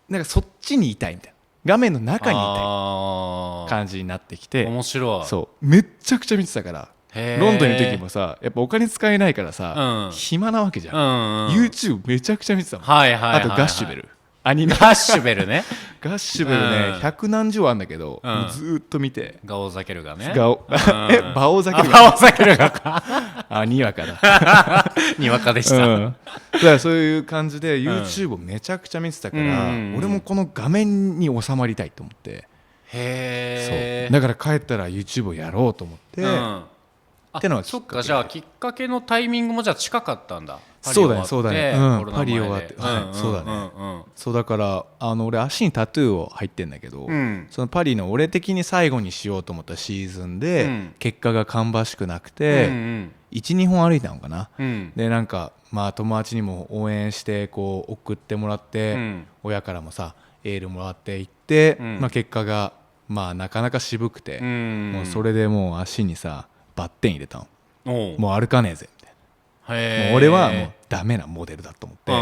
なんかそっちにいたいみたい画面の中にいたい感じになってきて、
面白い。
そうめっちゃくちゃ見てたから。
へー
ロンドンにいる時もさ、やっぱお金使えないからさ、
うん
暇なわけじゃん、
うんうん、
YouTube めちゃくちゃ見てたもん、
はいはいはいはい、
あとガッシュベル、アニメ
ガッシュベルね
ガッシュベルね、
うん
百何十話あんだけど、
うん
もうずーっと見て、
ガオザケルがね、
ガオバオザケル
ガオザケルがか
あ、にわかだ
にわかでした、
だからそういう感じで YouTube をめちゃくちゃ見てたから、俺もこの画面に収まりたいと思って、
へえ、
だから帰ったら YouTube をやろうと思って、ってのは
そっか、じゃあきっかけのタイミングもじゃあ近かったんだ。
そうだねそうだね、パリ終わって、そうだ
ね、
そうだから俺足にタトゥーを入ってんだけど、そのパリの俺的に最後にしようと思ったシーズンで、結果が芳しくなくて、12本歩いたのかな、でなんかまあ友達にも応援してこう送ってもらって、親からもさエールもらっていって、まあ、結果がまあなかなか渋くて、もうそれでもう足にさバッテン入れたの、もう歩かねえぜみたいな、もう俺はもうダメなモデルだと思って、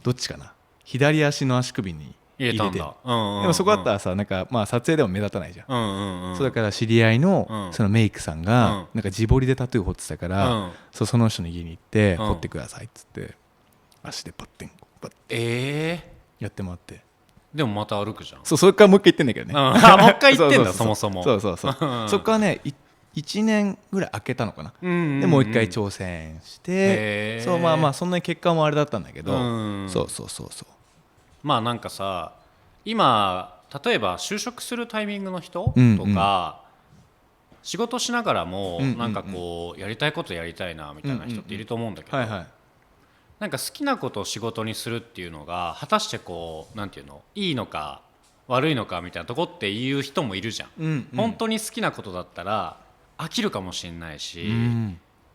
どっちかな、左足の足首に入れて、でもそこだったらさ、なんかまあ撮影でも目立たないじゃん、そうだから知り合いのそのメイクさんがなんか地彫りでタトゥー彫ってたから、その人の家に行って彫ってくださいっつって足でバッテンバッテンやってもらって、
でもまた歩くじゃん。
それからもう一回行ってんだけどね、
もう一回行ってんだそもそも。
そうそっからね1年ぐらい空けたのかな、でもう一回挑戦して、そうまあまあそんなに結果もあれだったんだけど、そう
まあなんかさ、今例えば就職するタイミングの人とか、仕事しながらもなんかこうやりたいことやりたいなみたいな人っていると思うんだけど、なんか好きなことを仕事にするっていうのが果たしてこうなんていうの、いいのか悪いのかみたいなとこっていう人もいるじゃん、本当に好きなことだったら飽きるかもしれないし、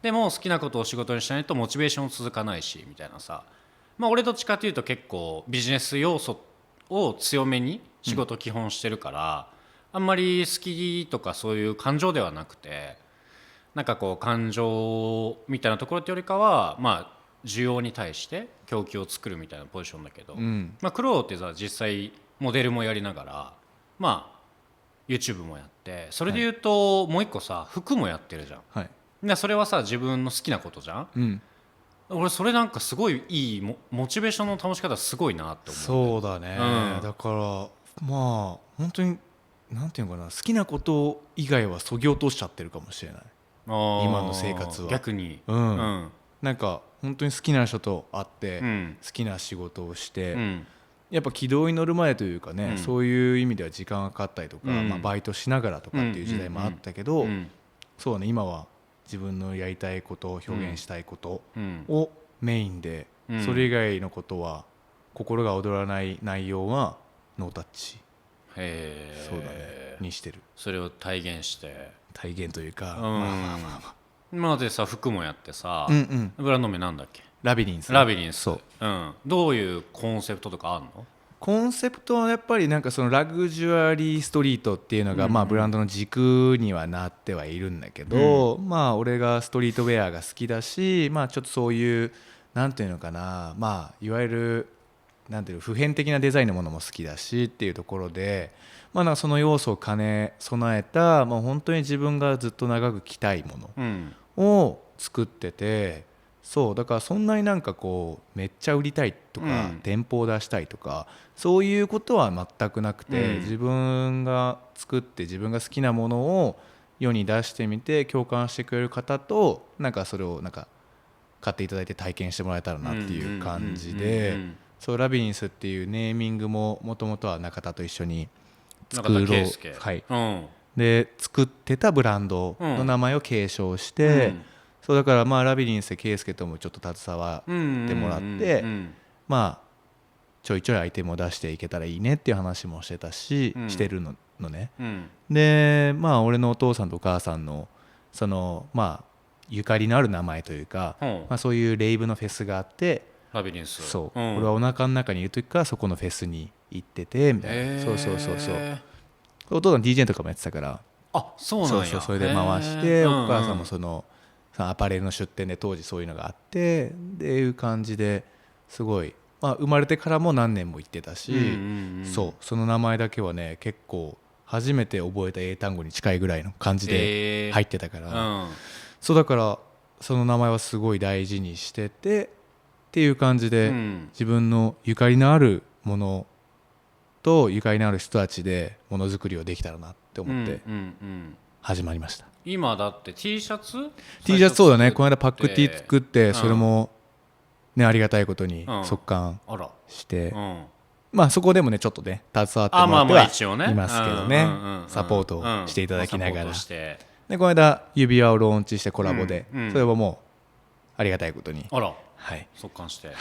でも好きなことを仕事にしないとモチベーション続かないしみたいなさ、まあ俺どっちかというと結構ビジネス要素を強めに仕事基本してるから、あんまり好きとかそういう感情ではなくて、なんかこう感情みたいなところってよりかはまあ需要に対して供給を作るみたいなポジションだけど、まあクローってさ実際モデルもやりながらまあYouTube もやって、それで言うともう一個さ服もやってるじゃん、でそれはさ自分の好きなことじゃん、俺それなんかすごいいいモチベーションの保ち方すごいなって思う。
そうだね、だからまあ本当になんていうのかな、好きなこと以外はそぎ落としちゃってるかもしれない、今の生活は。
逆に
なんか本当に好きな人と会って、好きな仕事をして、やっぱ軌道に乗る前というかね、そういう意味では時間がかかったりとか、まあ、バイトしながらとかっていう時代もあったけど、そうね、今は自分のやりたいこと表現したいことをメインで、それ以外のことは心が躍らない内容はノータッチ、そうだねにしてる。
それを体現して
体現というか、
今でさ服もやってさ、ブランド名なんだっけ？
ラビリンス。
そう、どういうコンセプトとかあるの？
コンセプトはやっぱりなんかそのラグジュアリーストリートっていうのがまあブランドの軸にはなってはいるんだけど、まあ俺がストリートウェアが好きだし、まあちょっとそういうなんていうのかな、まあいわゆるなんていう普遍的なデザインのものも好きだしっていうところで、まあなんかその要素を兼ね備えた、まあ本当に自分がずっと長く着たいものを作ってて、そうだからそんなになんかこうめっちゃ売りたいとか、店舗を出したいとかそういうことは全くなくて、自分が作って自分が好きなものを世に出してみて共感してくれる方となんかそれをなんか買っていただいて体験してもらえたらなっていう感じで、そうラビリンスっていうネーミングももともとは中田と一緒に作ろう、で作ってたブランドの名前を継承して、そうだからまあラビリンスで圭介ともちょっと携わってもらって、まあちょいちょいアイテムを出していけたらいいねっていう話もしてたし、してるのね、でまあ俺のお父さんとお母さんのそのまあゆかりのある名前というか、まあ、そういうレイブのフェスがあって、
ラビリンス、
そう、俺はお腹の中にいる時からそこのフェスに行っててみたいな、そうお父さん DJ とかもやってたから、
そうなんや、
それで回して、お母さんもそのアパレルの出店で当時そういうのがあってっていう感じですごい、まあ、生まれてからも何年も行ってたし、
そう
その名前だけはね結構初めて覚えた英単語に近いぐらいの感じで入ってたから、そうだからその名前はすごい大事にしててっていう感じで、自分のゆかりのあるものとゆかりのある人たちでものづくりをできたらなって思って始まりました。
今だって T シャツ
そうだね、この間パック T 作って、それもねありがたいことに速乾して、まあそこでもねちょっとね携わってもらってはいますけどね、サポートをしていただきながら、でこの間指輪をローンチしてコラボで、それはもうありがたいことに
速乾して、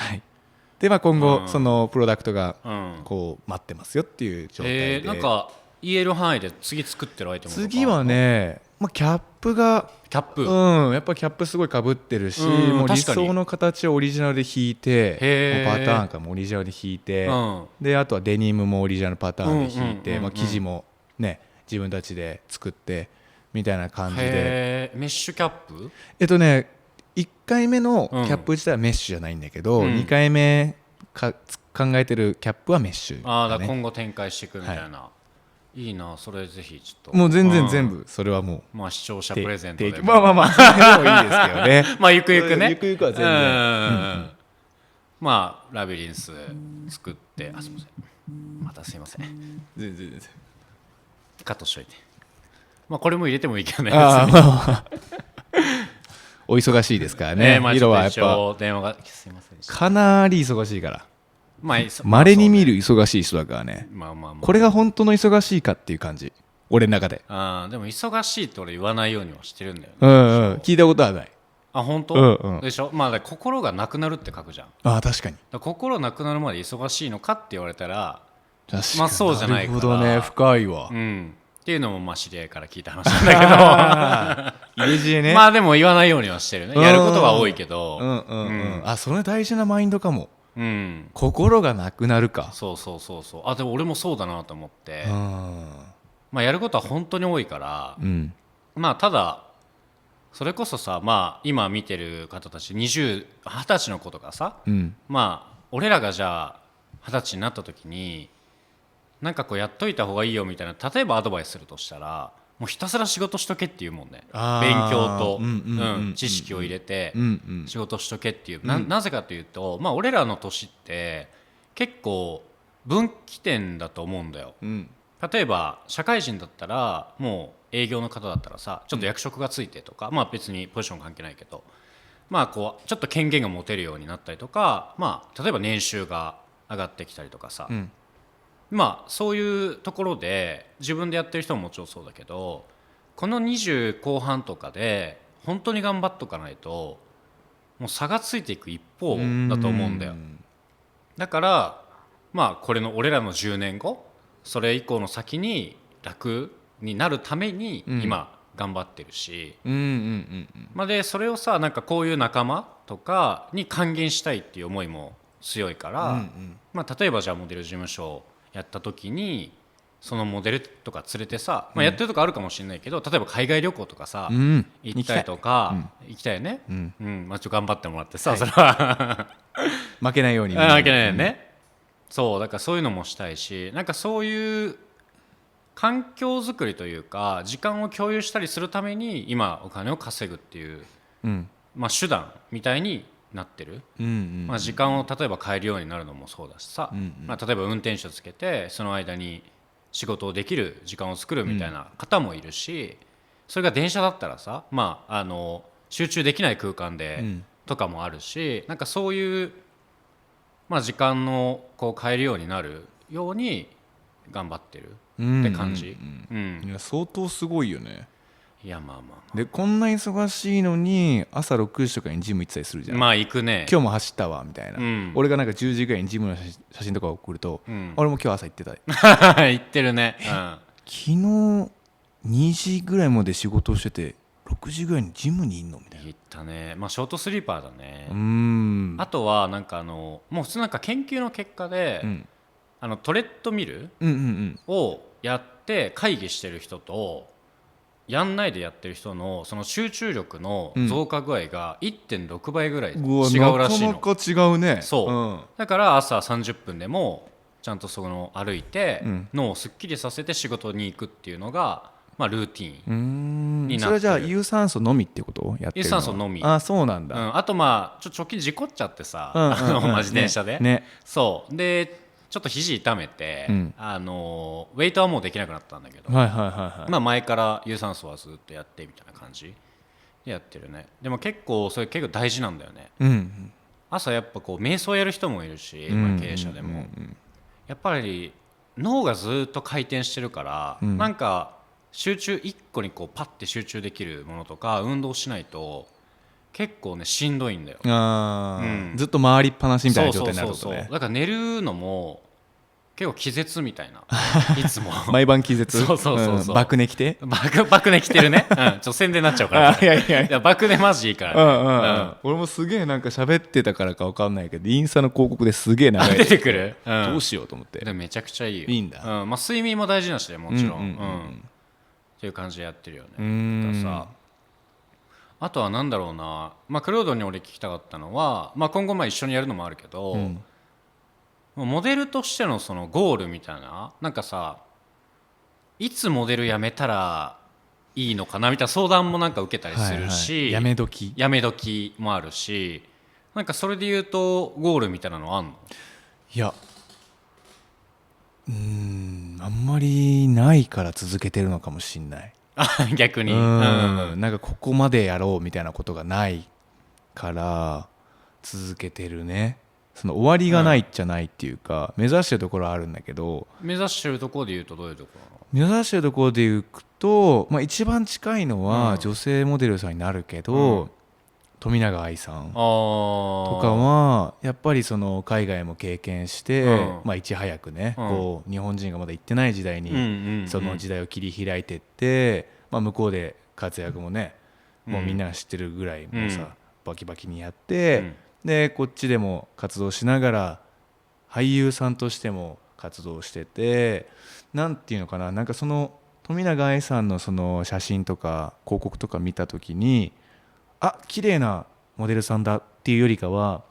でまあ今後そのプロダクトがこう待ってますよっていう状態で、
なんか言える範囲で次作ってるアイテムとか、
次はね、まあ、キャップがやっぱキャップすごいかぶってるし、もう理想の形をオリジナルで引いて、もうパターンからもオリジナルで引いて、であとはデニムもオリジナルパターンで引いて、まあ、生地もね自分たちで作ってみたいな感じで、
メッシュキャップ
1回目のキャップ自体はメッシュじゃないんだけど、2回目考えてるキャップはメッシュ、
だから今後展開していくみたいな、いいな、それぜひちょっと
もう全部それはもう、
まあ視聴者プレゼントで
まあそれでもいいですけどね
まあゆくゆくね、
ゆくゆくは全然、
まあラビリンス作って、すみません、またすいません、
全然
カットしといて、まあこれも入れてもいいけどね、
お忙しいですからね、色はやっぱ
電話がすいませんでした、
かなり忙しいから、
ま
れに見る忙しい人だからね、これが本当の忙しいかっていう感じ、俺の中で。
でも忙しいって俺言わないようにはしてるんだよね。
聞いたことはない。
本当、でしょ。まあ心がなくなるって書くじゃん。
確かに。
心なくなるまで忙しいのかって言われたら、まあそうじゃないから。
なるほどね、深いわ。
っていうのもまあ知り合いから聞いた話なんだけど、入れ知恵ね。まあでも言わないようにはしてるね。やることは多いけど。それ大事なマインドかも。心がなくなるか。そうでも俺もそうだなと思って、まあやることは本当に多いから、まあただそれこそさ、まあ今見てる方たち20歳の子とかさ、まあ俺らがじゃあ20歳になった時になんかこうやっといた方がいいよみたいな、例えばアドバイスするとしたら、もうひたすら仕事しとけっていうもんね。勉強と知識を入れて仕事しとけっていう、なぜかというと、まあ俺らの年って結構分岐点だと思うんだよ。例えば社会人だったらもう営業の方だったらさ、ちょっと役職がついてとか、まあ別にポジション関係ないけど、まあこうちょっと権限が持てるようになったりとか、まあ例えば年収が上がってきたりとかさ、まあそういうところで自分でやってる人ももちろんそうだけど、この20後半とかで本当に頑張っとかないともう差がついていく一方だと思うんだよ。だからまあこれの俺らの10年後、それ以降の先に楽になるために今頑張ってるし、まあでそれをさ、なんかこういう仲間とかに還元したいっていう思いも強いから、まあ例えばじゃあモデル事務所やった時にそのモデルとか連れてさ、まあ、やってるとこあるかもしれないけど、例えば海外旅行とかさ、行ったりとか、行きたいよね、まあ、ちょっと頑張ってもらってさ、それは
負けないように
負けないよね、そうだからそういうのもしたいし、なんかそういう環境づくりというか時間を共有したりするために今お金を稼ぐっていう、まあ、手段みたいになってる、まあ、時間を例えば変えるようになるのもそうだしさ、まあ、例えば運転手つけてその間に仕事をできる時間を作るみたいな方もいるし、それが電車だったらさ、まあ、集中できない空間で、とかもあるし、なんかそういう、まあ、時間のこう変えるようになるように頑張ってるって感じ。
いや相当すごいよね。
いやまあ
でこんな忙しいのに朝6時とかにジム行ってたりするじゃん。
まあ行くね。
今日も走ったわみたいな、俺がなんか10時ぐらいにジムの写真とか送ると、俺も今日朝行ってた
行ってるね、
昨日2時ぐらいまで仕事をしてて6時ぐらいにジムにいんのみたいな。
行ったね。まあショートスリーパーだね。あとはなんかもう普通なんか研究の結果で、トレッドミルをやって会議してる人とやんないでやってる人のその集中力の増加具合が 1.6 倍ぐらい違うらしいの。
なかなか違うね。
そう、だから朝30分でもちゃんとその歩いて脳をすっきりさせて仕事に行くっていうのが、まあ、ルーティーンになってる。
それはじゃあ有酸素のみってことやってるのは？
有酸素のみ。
あ、そうなんだ。
あとまあ直近事故っちゃってさ、自転車で、
ね。
そうでちょっと肘痛めて、ウェイトはもうできなくなったんだけど、まあ前から有酸素はずっとやってみたいな感じでやってるね。でも結構それ結構大事なんだよね。朝やっぱこう瞑想やる人もいるし、経営者でもやっぱり脳がずっと回転してるから、なんか集中一個にこうパッて集中できるものとか運動しないと結構ねしんどいんだよ。
ずっと回りっぱなしみたいな状態になるとね。
だから寝るのも結構気絶みたいないつも
毎晩気絶。爆寝着て
爆寝着てるね。ちょっと宣伝になっちゃうから。いや爆寝マジいいからね。
俺もすげえなんか喋ってたからか分かんないけどインスタの広告ですげえ長い
出てくる。
どうしようと思って。
でもめちゃくちゃいいよ。
いいんだ。
まあ睡眠も大事なしでもちろんっていう感じでやってるよね。だからさ、あとはなんだろうな、まあ、クロードに俺聞きたかったのは、まあ、今後まあ一緒にやるのもあるけど、モデルとしてのそのゴールみたいな、なんかさいつモデルやめたらいいのかなみたいな相談もなんか受けたりするし、
やめ時
もあるし、なんかそれで言うとゴールみたいなのあんの？
いやあんまりないから続けてるのかもしんない。
逆に
なんかここまでやろうみたいなことがないから続けてるね。その終わりがないじゃないっていうか、目指してるところはあるんだけど。
目指してるところで言うとどういうところなの？
目指してるところで言うと、まあ、一番近いのは女性モデルさんになるけど、富永愛さんとかはやっぱりその海外も経験して、まあ、いち早くね、こう日本人がまだ行ってない時代にその時代を切り開いてって、まあ、向こうで活躍もね、もうみんなが知ってるぐらいもうさ、バキバキにやって、でこっちでも活動しながら俳優さんとしても活動してて、なんていうのかな、なんかその富永愛さんのその写真とか広告とか見た時に、あ、綺麗なモデルさんだっていうよりかは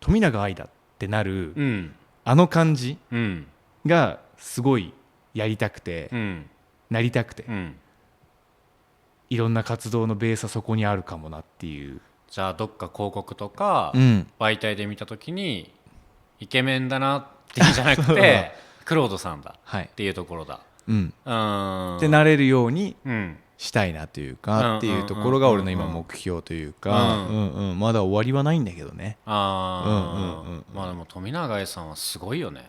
富永愛だってなる、あの感じがすごいやりたくて、なりたくて、いろんな活動のベースはそこにあるかもなっていう。
じゃあどっか広告とか媒体で見た時にイケメンだなっていうんじゃなくてクロードさんだっていうところだ、
ってなれるようにしたいなというか、っていうところが俺の今目標というか、まだ終わりはないんだけどね。
まあでも富永愛さんはすごいよね。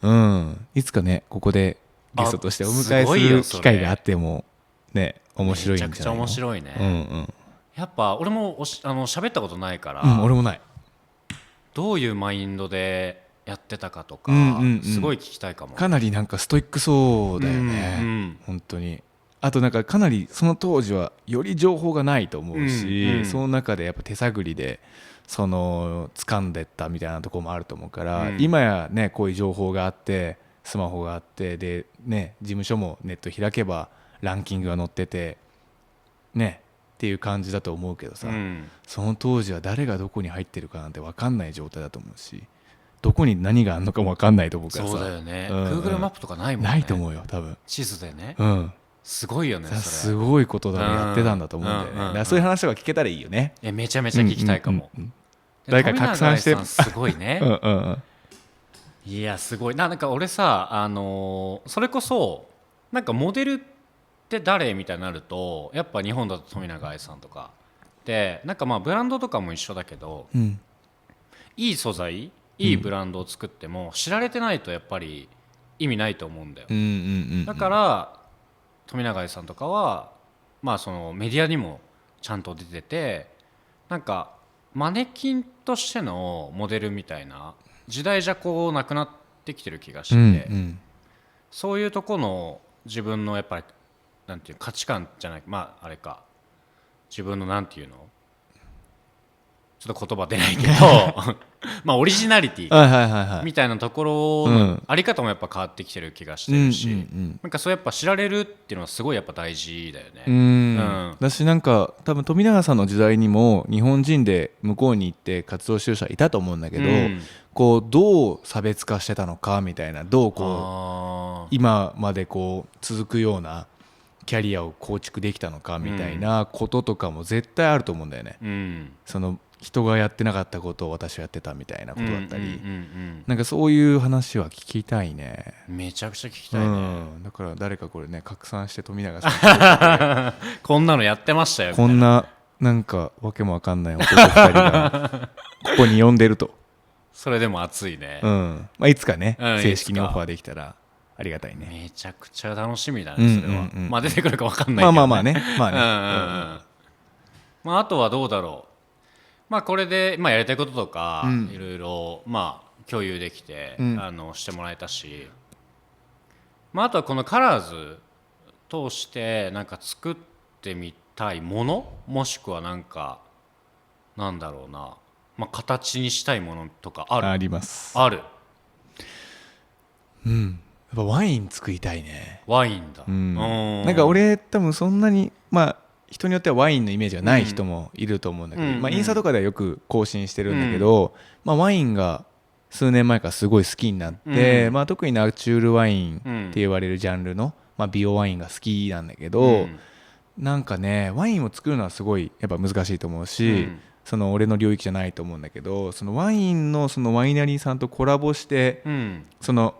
いつかねここでゲストとしてお迎えする機会があってもね、面白いんじゃないの？
めちゃくちゃ面白いね。やっぱ俺も喋ったことないから、
俺もない。
どういうマインドでやってたかとか、すごい聞きたいかも。
かなりなんかストイックそうだよね、本当に。あとなんかかなりその当時はより情報がないと思うし、その中でやっぱ手探りでその掴んでったみたいなところもあると思うから、今やねこういう情報があってスマホがあってでね、事務所もネット開けばランキングが載っててねっていう感じだと思うけどさ、その当時は誰がどこに入ってるかなんて分かんない状態だと思うし、どこに何があるのかも分かんないと思うからさ。
そうだよね、Google マップとかないもんね。
ないと思うよ多分。
地図でね、すごいよね。それ
すごいことだね、やってたんだと思うんだよね。だからそういう話とか聞けたらいいよね。
めちゃめちゃ聞きたいかも。
誰か拡散して
すごいね。いやすごいなんか俺さ、それこそなんかモデルって誰みたいになるとやっぱ日本だと富永愛さんとかで、なんかまあブランドとかも一緒だけど、いい素材いいブランドを作っても知られてないとやっぱり意味ないと思うんだよ。だから富永愛さんとかはまあそのメディアにもちゃんと出てて、なんかマネキンとしてのモデルみたいな時代じゃこうなくなってきてる気がして、そういうとこの自分のやっぱりなんていう価値観じゃない、まああれか、自分のなんていうのちょっと言葉出ないけどまあオリジナリティみたいなところのあり方もやっぱ変わってきてる気がしてるし、なんかそうやっぱ知られるっていうのはすごいやっぱ大事だよね。
だしなんか多分富永さんの時代にも日本人で向こうに行って活動してる人はいたと思うんだけど、こうどう差別化してたのかみたいな、どうこう今までこう続くようなキャリアを構築できたのかみたいなこととかも絶対あると思うんだよね。その人がやってなかったことを私はやってたみたいなことだったり、なんかそういう話は聞きたいね。
めちゃくちゃ聞きたいね。
だから誰かこれね拡散して富永さん
こんなのやってましたよ。
こんななんかわけもわかんない男2人がここに呼んでると。
それでも熱いね。
まあいつかね、正式にオファーできたらありがたいね。
めちゃくちゃ楽しみだねそれは。まあ出てくるかわかんないけど、
まあね
まああとはどうだろう。まあこれでまあやりたいこととかいろいろまあ共有できてしてもらえたし、まああとはこのカラーズ通してなんか作ってみたいもの、もしくはなんかなんだろうな、まあ形にしたいものとかある？
あります。
ある。
やっぱワイン作りたいね。
ワインだ。
なんか俺多分そんなにまあ人によってはワインのイメージがない人もいると思うんだけど、まあインスタとかではよく更新してるんだけど、まあワインが数年前からすごい好きになって、まあ特にナチュールワインって言われるジャンルのまあ美容ワインが好きなんだけど、なんかねワインを作るのはすごいやっぱ難しいと思うし、その俺の領域じゃないと思うんだけど、そのワインのそのワイナリーさんとコラボして、その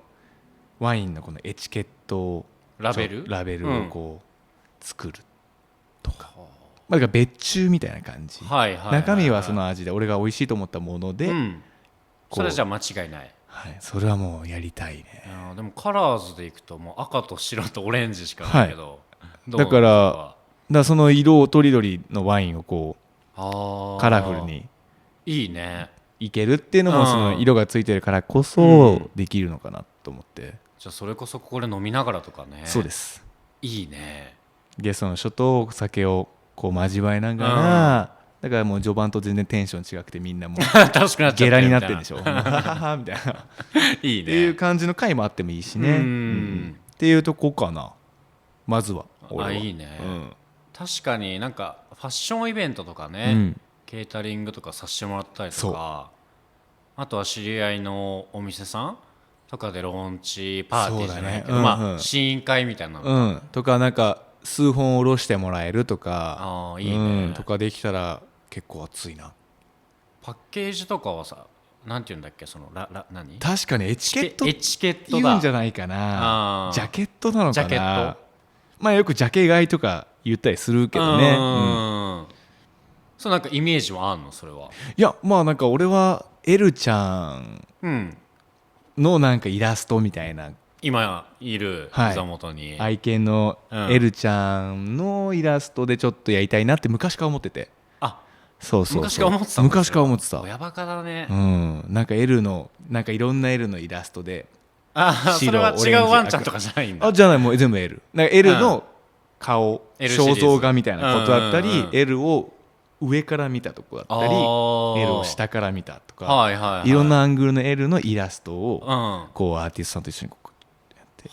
ワインのこのエチケットをラベルをこう作るとか、まあ、だから別注みたいな感じ、中身はその味で俺が美味しいと思ったもので、
それじゃ間違いない、
それはもうやりたいね。
でもカラーズでいくともう赤と白とオレンジしかないけど、
だからその色とりどりのワインをこうカラフルに
いいね
いけるっていうのもその色がついてるからこそできるのかなと思って、
じゃあそれこそここで飲みながらとかね。
そうです。
いいね。
ゲストの人とお酒をこう交わえながら、だからもう序盤と全然テンション違くてみんなもうゲラになってるんでしょみたいないいねっていう感じの回もあってもいいしね、っていうとこかなまずは。
いいね、確かになんかファッションイベントとかね、ケータリングとかさせてもらったりとか、あとは知り合いのお店さんとかでローンチパーティーじゃないけど、まあ試飲会みたいなの
とかなんか数本おろしてもらえるとか、
いいね、
とかできたら結構熱いな。
パッケージとかはさ、なんていうんだっけ、その何？
確かにエチケット
だ
言うんじゃないかな。ジャケットなのかな。まあよくジャケ買いとか言ったりするけどね。
そうなんかイメージはあんのそれは？
いやまあなんか俺はエルちゃんのなんかイラストみたいな、
今いる膝元に
愛犬のエルちゃんのイラストでちょっとやりたいなって昔から思ってて。そう
昔から思ってた。
昔から思ってた。
親バカだね。
なんか L のなんかいろんな L のイラストで、
それは違うワンちゃんとかじゃないんだ。
じゃない、もう全部 L。なんか L の顔、肖像画みたいなことだったり、L を上から見たとこだったり、L を下から見たとか、いろんなアングルの L のイラストをこうアーティストさんと一緒にやって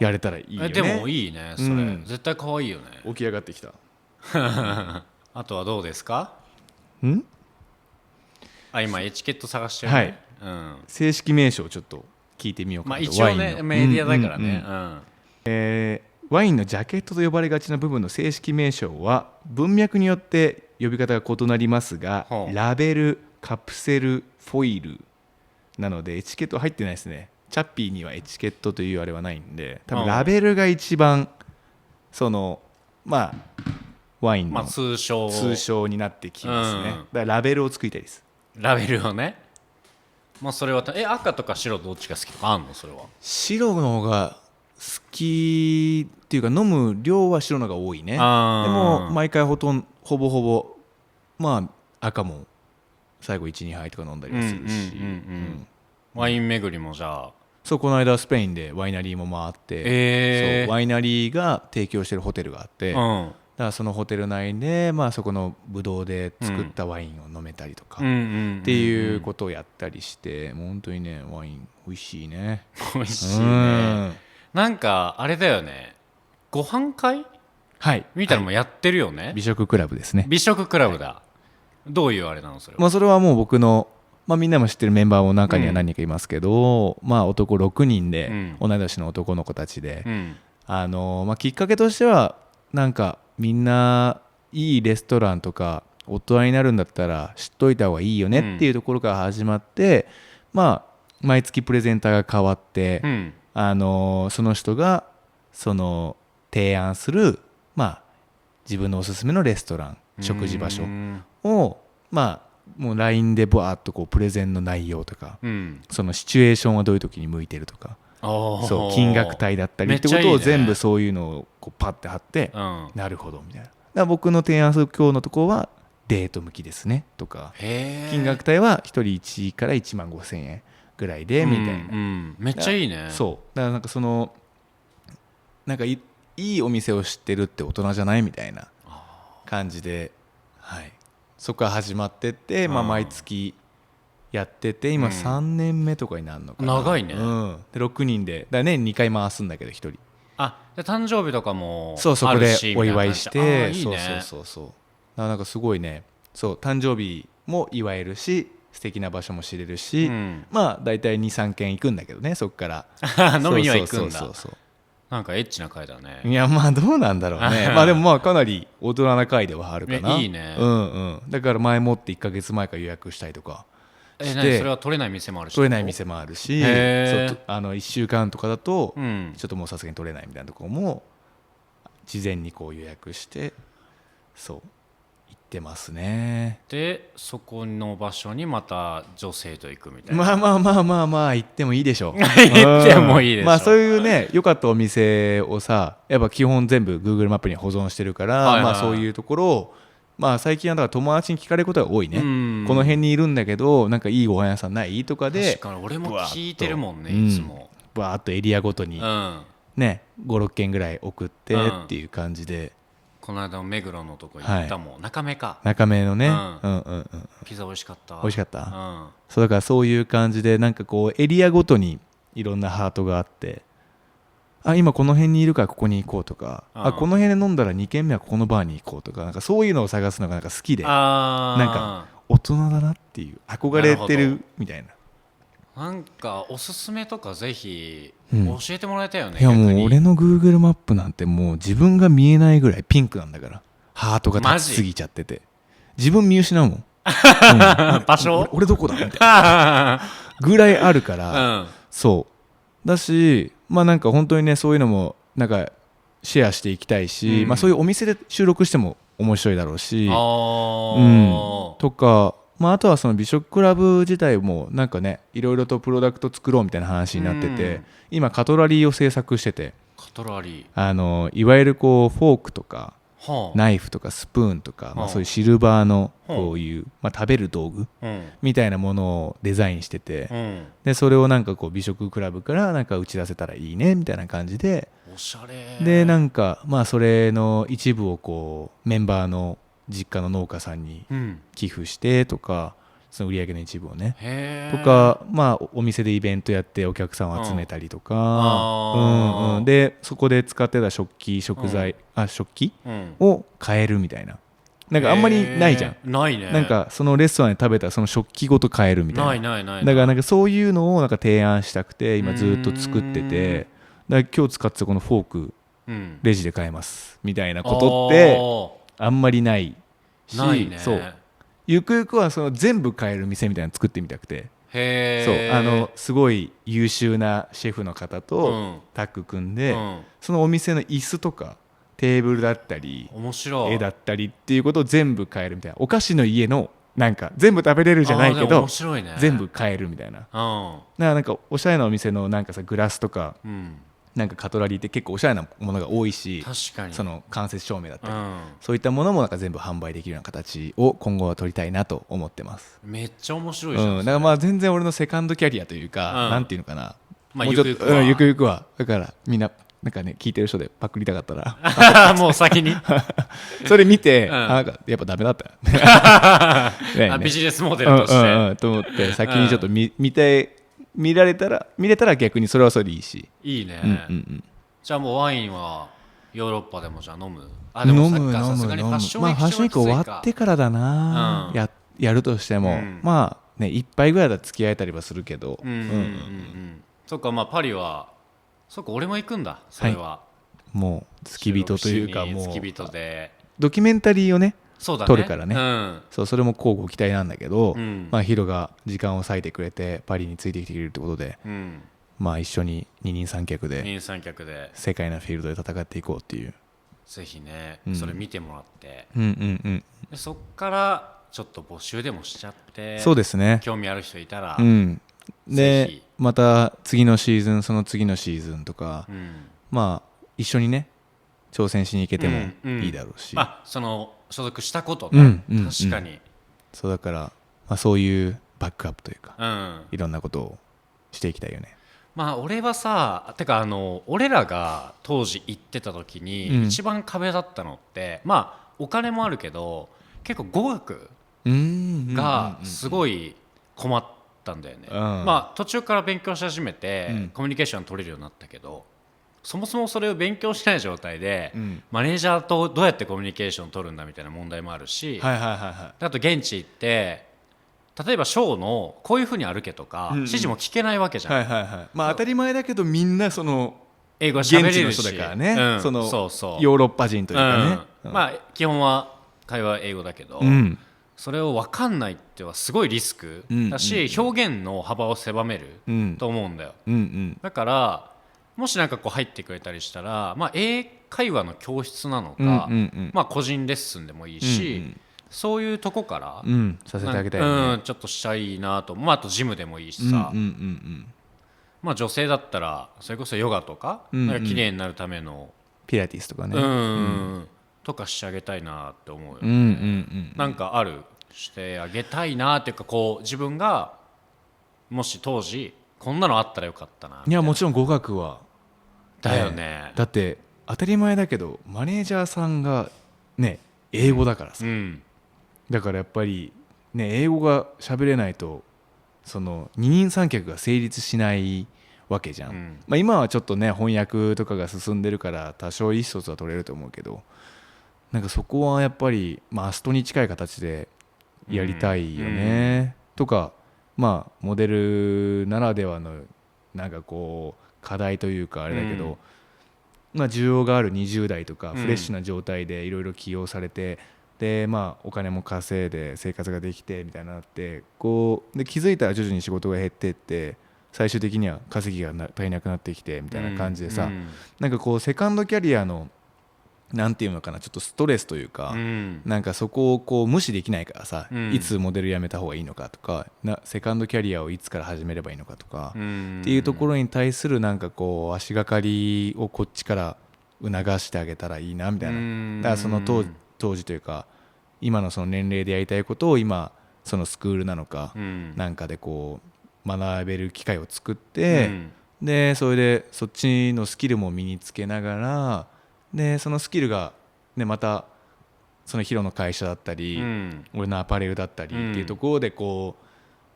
やれたらいいよね。
でもいいねそれ、絶対可愛いよね。
起き上がってきた。
あとはどうですか？今エチケット探してるね。
正式名称をちょっと聞いてみようかなと。
一応ねメディアだからね。
ワインのジャケットと呼ばれがちな部分の正式名称は文脈によって呼び方が異なりますが、ラベル、カプセル、フォイルなのでエチケット入ってないですね。チャッピーにはエチケットというあれはないんで、多分ラベルが一番そのまあワインの通称になってきますね。だからラベルを作りたいです。
ラベルをね。まあそれは赤とか白どっちが好きとかあんの？それは
白の方が好きっていうか、飲む量は白の方が多いね。でも毎回ほぼほぼまあ赤も最後 1,2 杯とか飲んだりはするし、
ワイン巡りもじゃあ
そう、この間スペインでワイナリーも回って、そうワイナリーが提供してるホテルがあって、からそのホテル内で、まあ、そこのブドウで作ったワインを飲めたりとかっていうことをやったりして、もう本当にねワイン美味しいね。
美味しいね。なんかあれだよね、ご飯会みたいなのもやってるよね、はい、
美食クラブですね。
美食クラブだ、はい、どういうあれなのそれは。
まあ、それはもう僕の、まあ、みんなも知ってるメンバーも中には何人かいますけど、まあ、男6人で、同い年の男の子たちで、まあ、きっかけとしてはなんかみんないいレストランとか大人になるんだったら知っといた方がいいよねっていうところから始まって、まあ、毎月プレゼンターが変わって、その人がその提案する、まあ、自分のおすすめのレストラン、食事場所を、まあ、もう LINE でバーッとこうプレゼンの内容とか、そのシチュエーションはどういう時に向いてるとか、そう金額帯だったりってことを全部そういうのをこうパッて貼って、なるほどみたいな。だから僕の提案する今日のところはデート向きですねとか、金額帯は1人1から1万5,000円ぐらいでみたいな、
めっちゃいいね。
そうだからなんかそのなんかいいお店を知ってるって大人じゃないみたいな感じで、はい、そこから始まってって、まあ、毎月やってて今3年目とかになるのかな、
長いね、
で6人でだ年2回回すんだけど1人、
あで誕生日とかも
そうそこでお祝いして、
いいね、
そうなんかすごいね、そう誕生日も祝えるし素敵な場所も知れるし、まあ大体 2,3 軒行くんだけどね、そこから
飲みには行くんだ。
そう
なんかエッチな会だね。
いやまあどうなんだろうねまあでもまあかなり大人な会ではあるかな。
いいね、
だから前もって1ヶ月前から予約したりとかして、
それは取れない店もあるし、
取れない店もあるし、そう1週間とかだとちょっともうさすがに取れないみたいなところも事前にこう予約してそう行ってますね。
でそこの場所にまた女性と行くみたいな。
まあ行ってもいいでしょ
行ってもいいでしょ、
まあそういうね良かったお店をさやっぱ基本全部 Google マップに保存してるから、まあそういうところをまあ最近はだから友達に聞かれることが多いね。この辺にいるんだけどなんかいいご飯屋さんないとかで、
確かに俺も聞いてるもんね、いつも
バーッとエリアごとにね 5,6 軒ぐらい送ってっていう感じで、
この間の目黒のとこ行ったもん、中目か、
中目のね、
ピザ美味しかった。
美味しかった、そうだからそういう感じでなんかこうエリアごとにいろんなハートがあって、あ今この辺にいるからここに行こうとか、あこの辺で飲んだら2軒目はここのバーに行こうとか、なんかそういうのを探すのがなんか好きで、なんか大人だなっていう憧れてるみたいな。
なんかおすすめとかぜひ教えてもらいたいよね、
いやもう俺の Google マップなんてもう自分が見えないぐらいピンクなんだから、ハートが立ちすぎちゃってて自分見失うもん、
場所
俺どこだみたいなぐらいあるから、そうだし、まあなんか本当にねそういうのもなんかシェアしていきたいし、まあそういうお店で収録しても面白いだろうし、とか、まあ、あとはその美食クラブ自体もなんかねいろいろとプロダクト作ろうみたいな話になってて、今カトラリーを制作してて、
カトラリ
ーいわゆるこうフォークとかナイフとかスプーンとか、まあ、そういうシルバーのこういう、まあ、食べる道具みたいなものをデザインしてて、でそれをなんかこう美食クラブからなんか打ち出せたらいいねみたいな感じで、
おしゃれ
でなんかまあそれの一部をこうメンバーの実家の農家さんに寄付してとか、その売り上げの一部をねとか、まあお店でイベントやってお客さんを集めたりとか、でそこで使ってた食器食材、食器を買えるみたいな、なんかあんまりないじゃん。
ないね。
なんかそのレストランで食べたその食器ごと買えるみたいな。だからなんかそういうのをなんか提案したくて今ずっと作ってて、だから今日使ってたこのフォークレジで買えますみたいなことってあんまりないし、そうゆくゆくはその全部買える店みたいなの作ってみたくて、そうすごい優秀なシェフの方とタッグ組んで、そのお店の椅子とかテーブルだったり絵だったりっていうことを全部買えるみたいな、お菓子の家のなんか全部食べれるじゃないけど、全部買えるみたいな。だからなんかおしゃれなお店のなんかさグラスとか、なんかカトラリーって結構おしゃれなものが多いし、その間接照明だったり、そういったものもなんか全部販売できるような形を今後は取りたいなと思ってます。
めっちゃ面白いじゃん、
だからまあ全然俺のセカンドキャリアというか、なんていうのかな、
まあ、
もうちょっとゆくゆくはだからみんななんかね聞いてる人でパクりたかったら
もう先に
それ見て、
なん
かやっぱダメだったよ
ビジネスモデルとして、
と思って先にちょっと見れたら逆にそれはそれでいいし。
いいね、じゃあもうワインはヨーロッパでもじゃあ飲む？でもさすがにファッションウィーク
ファッションウィーク終わってからだな、やるとしても、まあね一杯ぐらいだと付き合えたりはするけど、
そっか、まあパリはそっか俺も行くんだそれは、
もう付き人というか、もう
付き人で
ドキュメンタリーをね
そうだね
撮るからね、それも交互期待なんだけど、まあヒロが時間を割いてくれてパリについてきてくれるってことで、まあ一緒に二人三脚で世界のフィールドで戦っていこうっていう。
ぜひね、それ見てもらって、でそっからちょっと募集でもしちゃって、
そうですね、
興味ある人いたら、
でまた次のシーズンその次のシーズンとか、まあ一緒にね挑戦しに行けてもいいだろうし、
その所属したことね、確かに、
そうだから、まあ、そういうバックアップというか、いろんなことをしていきたいよね。
まあ俺はさ、てか俺らが当時行ってた時に一番壁だったのって、まあお金もあるけど結構語学がすごい困ったんだよね。まあ途中から勉強し始めて、コミュニケーション取れるようになったけど、そもそもそれを勉強しない状態で、マネージャーとどうやってコミュニケーションを取るんだみたいな問題もあるし、あと現地行って例えばショーのこういうふうに歩けとか、指示も聞けないわけじゃん。
まあ当たり前だけどみんなその
英語は喋れるし、
現地の人だからね、その
そう
ヨーロッパ人というかね、
まあ基本は会話英語だけど、それを分かんないってはすごいリスクだし、表現の幅を狭めると思うんだよ。だからもしなんかこう入ってくれたりしたら、まあ英会話の教室なのか、まあ個人レッスンでもいいし、そういうとこから、
させてあげたいよね、
ちょっとしたいなと、まあ、あとジムでもいいしさ、まあ女性だったらそれこそヨガとか、なんか綺麗になるための
ピラティスとかね、
とかしてあげたいなって思うよね。なんかあるしてあげたいなっていうか、こう自分がもし当時こんなのあったらよかったな。
いやもちろん語学は
だよね、
だって当たり前だけどマネージャーさんがね英語だからさ、だからやっぱりね英語が喋れないとその二人三脚が成立しないわけじゃん、まあ、今はちょっとね翻訳とかが進んでるから多少意思疎通は取れると思うけど、なんかそこはやっぱりマストに近い形でやりたいよね、とか、まあモデルならではのなんかこう課題というかあれだけど、まあ需要がある20代とかフレッシュな状態でいろいろ起用されて、でまあお金も稼いで生活ができてみたいになって、こうで気づいたら徐々に仕事が減っていって、最終的には稼ぎが足りなくなってきてみたいな感じでさ、なんかこうセカンドキャリアのなんていうのかな、ちょっとストレスというか、なんかそこをこう無視できないからさ、いつモデル辞めた方がいいのかとか、セカンドキャリアをいつから始めればいいのかとか、っていうところに対するなんかこう足がかりをこっちから促してあげたらいいなみたいな。だからその当時というか今のその年齢でやりたいことを今そのスクールなのかなんかでこう学べる機会を作って、でそれでそっちのスキルも身につけながら、でそのスキルが、ね、またそのヒロの会社だったり、俺のアパレルだったりっていうところでこ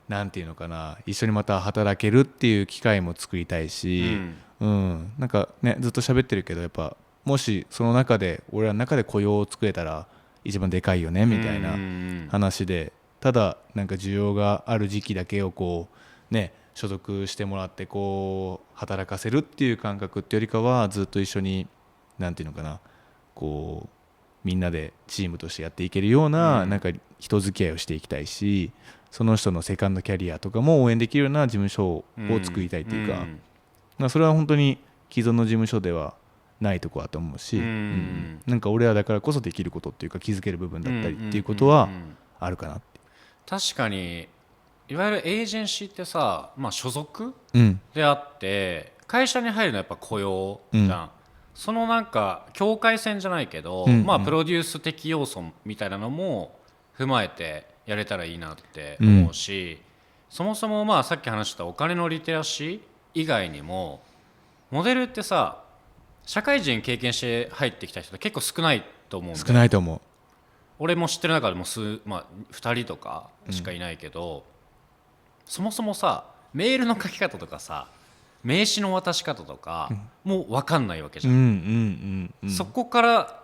うなんていうのかな、一緒にまた働けるっていう機会も作りたいし、なんかねずっと喋ってるけど、やっぱもしその中で俺らの中で雇用を作れたら一番でかいよねみたいな話で、ただなんか需要がある時期だけをこうね所属してもらってこう働かせるっていう感覚ってよりかは、ずっと一緒になんていうのかな、こうみんなでチームとしてやっていけるような、なんか人付き合いをしていきたいし、その人のセカンドキャリアとかも応援できるような事務所を作りたいっていうか、まあそれは本当に既存の事務所ではないとこだと思うし、なんか俺らだからこそできることっていうか気づける部分だったりっていうことはあるかなって。
確かにいわゆるエージェンシーってさ、まあ、所属であって、会社に入るのはやっぱ雇用じゃん、そのなんか境界線じゃないけど、まあプロデュース的要素みたいなのも踏まえてやれたらいいなって思うし、そもそもまあさっき話したお金のリテラシー以外にもモデルってさ、社会人経験して入ってきた人って結構少ないと思うんで。
少ないと思う。
俺も知ってる中でも2人とかしかいないけど、そもそもさメールの書き方とかさ名刺の渡し方とか、もう分かんないわけじゃん、そこから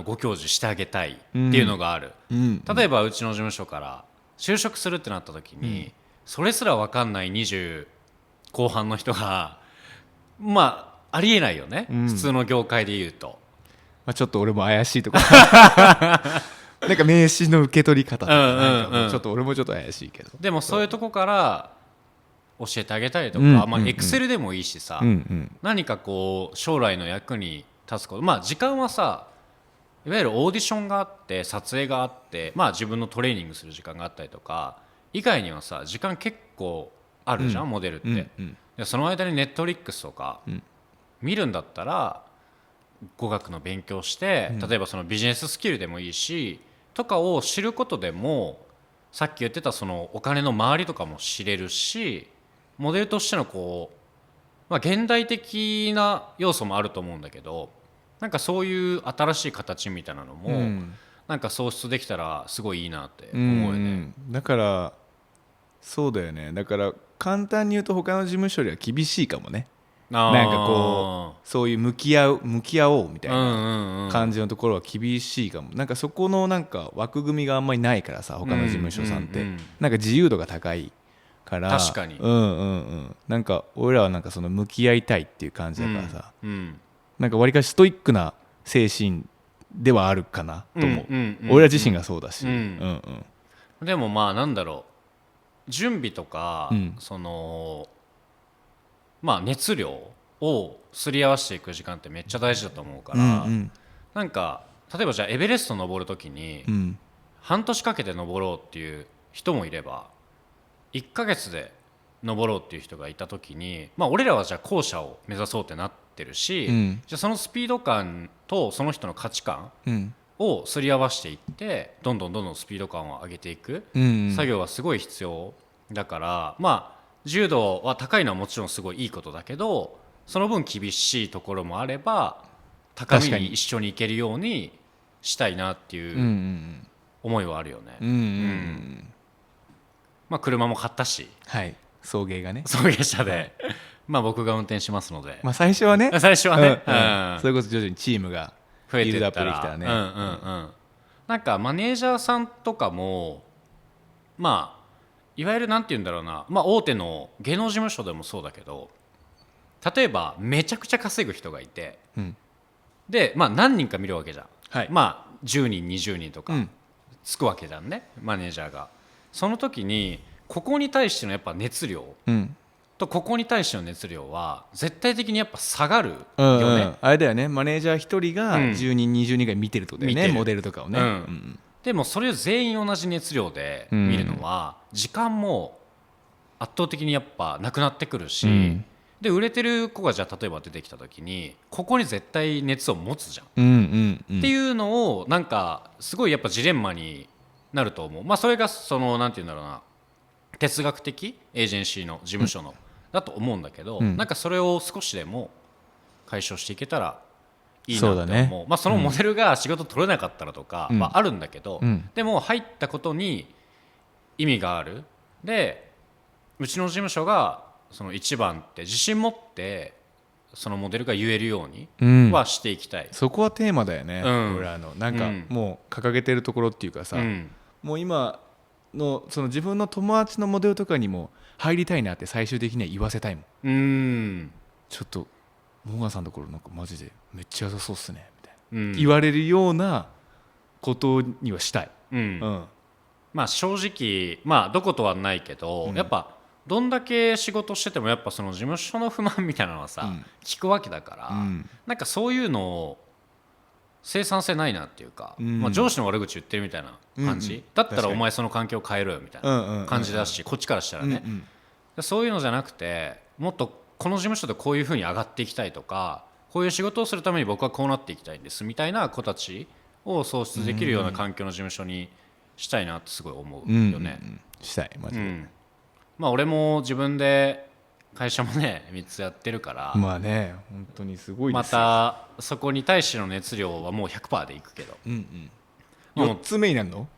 ご教授してあげたいっていうのがある、例えばうちの事務所から就職するってなった時に、それすら分かんない20後半の人がありえないよね、普通の業界で言うと。
ちょっと俺も怪しいとこなんか名刺の受け取り方とかなんかちょっと俺もちょっと怪しいけど、
でもそういうとこから教えてあげたりとか、エクセルでもいいしさ、何かこう将来の役に立つこと、時間はさいわゆるオーディションがあって撮影があって、自分のトレーニングする時間があったりとか以外にはさ時間結構あるじゃん、モデルって、でその間にネットフリックスとか見るんだったら語学の勉強して、例えばそのビジネススキルでもいいしとかを知ることでもさっき言ってたそのお金の周りとかも知れるし、モデルとしてのこう、現代的な要素もあると思うんだけど、なんかそういう新しい形みたいなのも、なんか創出できたらすごいいいなって思うよね、
だからそうだよね。だから簡単に言うと他の事務所よりは厳しいかもね。なんかこうそういう向き合おうみたいな感じのところは厳しいかも。なんかそこのなんか枠組みがあんまりないからさ、他の事務所さんって、なんか自由度が高いから、
確かに、
なんか俺らはなんかその向き合いたいっていう感じだからさ、なんかわりかしストイックな精神ではあるかなと思う、俺ら自身がそうだし、
でもなんだろう、準備とか、その熱量をすり合わせていく時間ってめっちゃ大事だと思うから、なんか例えばじゃあエベレスト登るときに、半年かけて登ろうっていう人もいれば1ヶ月で登ろうっていう人がいたときに、俺らはじゃあ後者を目指そうってなってるし、じゃあそのスピード感とその人の価値観をすり合わせていって、どんどんスピード感を上げていく作業がすごい必要だから、柔道は高いのはもちろんすごいいいことだけど、その分厳しいところもあれば高みに一緒に行けるようにしたいなっていう思いはあるよね。車も買ったし、
送迎がね、
送迎車で僕が運転しますので、
最初はね
それこ
そ徐々にチームが
増えていったら
ビルドアップできたらね、
なんかマネージャーさんとかもいわゆるなんて言うんだろうな、大手の芸能事務所でもそうだけど、例えばめちゃくちゃ稼ぐ人がいて、で何人か見るわけじゃん、10人20人とかつくわけじゃんね、マネージャーが。その時にここに対してのやっぱ熱量、とここに対しての熱量は絶対的にやっぱ下がるよね、
あれだよね、マネージャー1人が10人20人が見てるってことだよね、モデルとかをね、でもそれを全員同じ熱量で見るのは、時間も圧倒的にやっぱなくなってくるし、で売れてる子がじゃあ例えば出てきた時にここに絶対熱を持つじゃん、っていうのをなんかすごいやっぱジレンマになると思う。それがそのなんていうんだろうな、哲学的エージェンシーの事務所の、だと思うんだけど、なんかそれを少しでも解消していけたらいいなって思う。そのモデルが仕事取れなかったらとかあるんだけど、でも入ったことに意味がある。でうちの事務所がその一番って自信持ってそのモデルが言えるようにはしていきたい、そこはテーマだよね、俺らのなんかもう掲げてるところっていうかさ、もう今のその自分の友達のモデルとかにも入りたいなって最終的には言わせたいもん。ちょっとモーガンさんのところなんかマジでめっちゃ良さそうっすねみたいな、言われるようなことにはしたい。
正直どことはないけど、やっぱどんだけ仕事しててもやっぱその事務所の不満みたいなのはさ、聞くわけだから、なんかそういうのを生産性ないなっていうか、上司の悪口言ってるみたいな感じ、だったらお前その環境を変えろよみたいな感じだし、こっちからしたらね、そういうのじゃなくて、もっとこの事務所でこういうふうに上がっていきたいとか、こういう仕事をするために僕はこうなっていきたいんですみたいな子たちを創出できるような環境の事務所にしたいなってすごい思うよね。
したいマジで。
俺も自分で会社もね3つやってるから、
まあね本当にすごいですよ。
またそこに対しての熱量はもう 100% でいくけど、
4つ目になるの？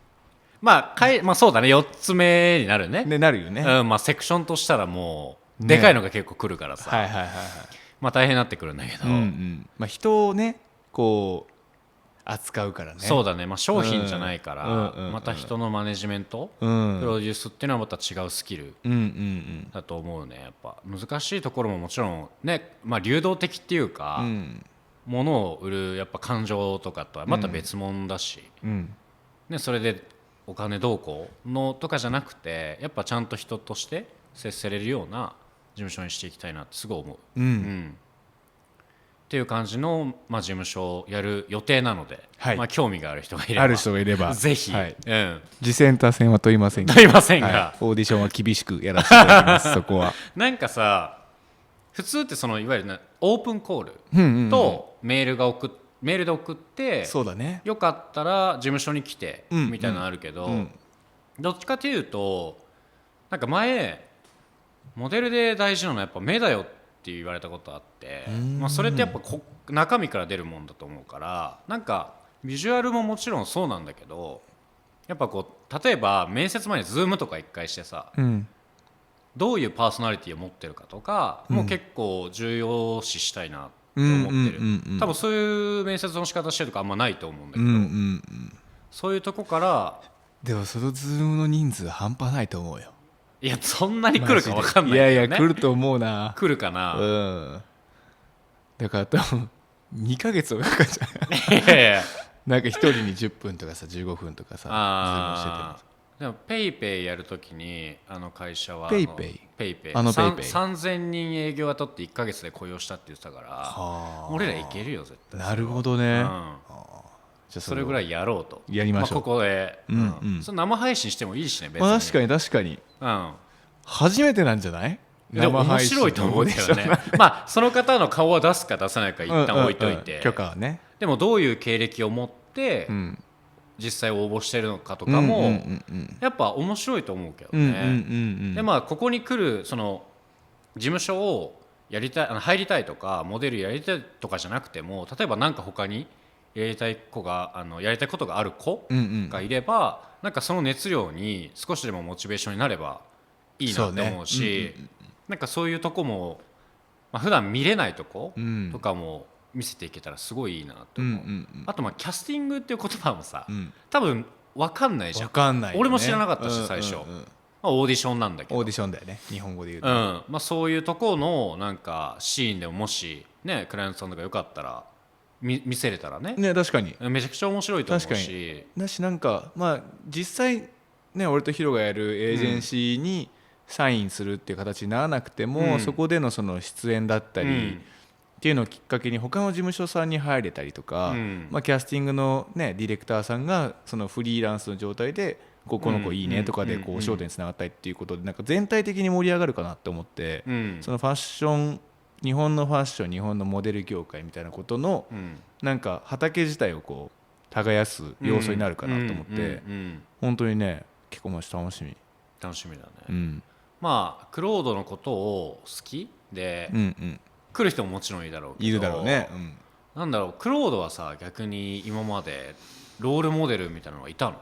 まあそうだね、4つ目になるね。
ね、なるよね。
まあセクションとしたらもうでかいのが結構来るからさ、
はいはいはいはい。
まあ大変になってくるんだけど、
まあ人をねこう扱うからね。
そうだね、まあ、商品じゃないから、また人のマネジメント、プロデュースっていうのはまた違うスキルだと思うね。やっぱ難しいところももちろんね、まあ、流動的っていうか、物を売るやっぱ感情とかとはまた別物だし、ね、それでお金どうこうのとかじゃなくて、やっぱちゃんと人として接せれるような事務所にしていきたいなってすごい思う。っていう感じの、まあ、事務所をやる予定なので、まあ、興味がある人がいればぜひ、
次戦他戦は問いませんが、
オー
ディションは厳しくやらせていただきますそこは。
なんかさ、普通ってそのいわゆる、オープンコールとメールで送って、
そうだね、
よかったら事務所に来てみたいなのあるけど、どっちかというとなんか前モデルで大事なのはやっぱ目だよって言われたことあって、まあ、それってやっぱ中身から出るもんだと思うから、なんかビジュアルももちろんそうなんだけど、やっぱこう例えば面接前にズームとか一回してさ、どういうパーソナリティを持ってるかとか、もう結構重要視したいなって思ってる。多分そういう面接の仕方してるとかあんまないと思うんだけど、そういうとこから。
でもそのズームの人数半端ないと思うよ。
いやそんなに来るか分かんないけどね。
いやいや来ると思うな。
来るかな。
だから多分2ヶ月とかかかっちゃう。なんか1人に10分とかさ15分とかさ、ズームしてて。
でもペイペイやるときに会社は
ペイペイ
3000人営業雇って1ヶ月で雇用したって言ってたから、俺らいけるよ絶対。
なるほどね。
じゃそれぐらいやろうと。
やりましょう。
ここでその生配信してもいいしね、別
に。確かに確かに、初めてなんじゃない？
でも面白いと思うけどね。まあその方の顔を出すか出さないか一旦置いといて、
許可はね。
でもどういう経歴を持って実際応募してるのかとかもやっぱ面白いと思うけどね。でまあここに来るその事務所をやりたい、入りたいとかモデルやりたいとかじゃなくても、例えば何か他にやりたいことがある子がいれば、なんかその熱量に少しでもモチベーションになればいいなって思うし、なんかそういうとこも、まあ、普段見れないとことかも見せていけたらすごいいいなと思う。あとまあキャスティングっていう言葉もさ、多分分かんないじゃん。
分かんないよね。
俺も知らなかったし最初、まあ、オーディションなんだけど。
オーディションだよね、日本語で言うと。
まあ、そういうとこのなんかシーンでももしねクライアントさんとかよかったら見せれたらね。
確かに
めちゃくちゃ面白いと思うし。
だしなんかまあ実際ね俺とヒロがやるエージェンシーにサインするっていう形にならなくても、そこでのその出演だったりっていうのをきっかけに他の事務所さんに入れたりとか、まあ、キャスティングのねディレクターさんがそのフリーランスの状態でこの子いいねとかでこう焦点につながったりっていうことでなんか全体的に盛り上がるかなって思って、そのファッション日本のファッション日本のモデル業界みたいなことのなんか畑自体をこう耕す要素になるかなと思って本当にね結構楽しみ
だね。まあクロードのことを好きで来る人ももちろんいるだろうけど、
いるだろうね。
なんだろう、クロードはさ逆に今までロールモデルみたいなのはいた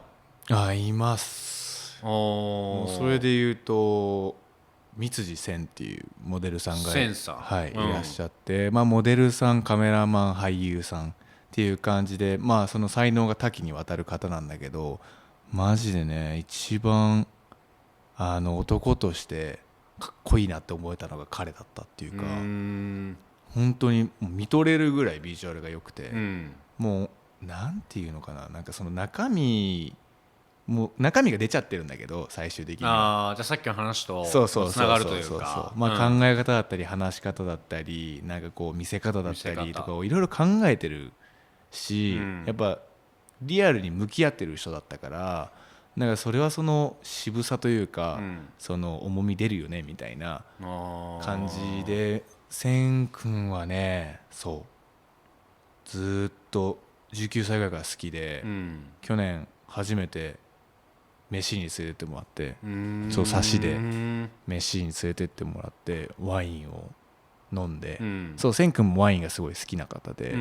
の？
います。それで言うと三辻千っていうモデルさんがいらっしゃって、まあ、モデルさんカメラマン俳優さんっていう感じで、まあ、その才能が多岐にわたる方なんだけど、マジでね一番男としてかっこいいなって思えたのが彼だったっていうか、本当に見とれるぐらいビジュアルが良くて、もうなんていうのかな、なんかその中身が出ちゃってるんだけど最終的に
じゃあさっきの話とつながるというか、
まあ、考え方だったり話し方だったりなんかこう見せ方だったりとかをいろいろ考えてるし、やっぱリアルに向き合ってる人だったから、なんかそれはその渋さというか、その重み出るよねみたいな感じで、千君はねそうずっと19歳ぐらいから好きで、去年初めて飯に連れてってもらって、そう差しで飯に連れてってもらってワインを飲んで、そう千君もワインがすごい好きな方で、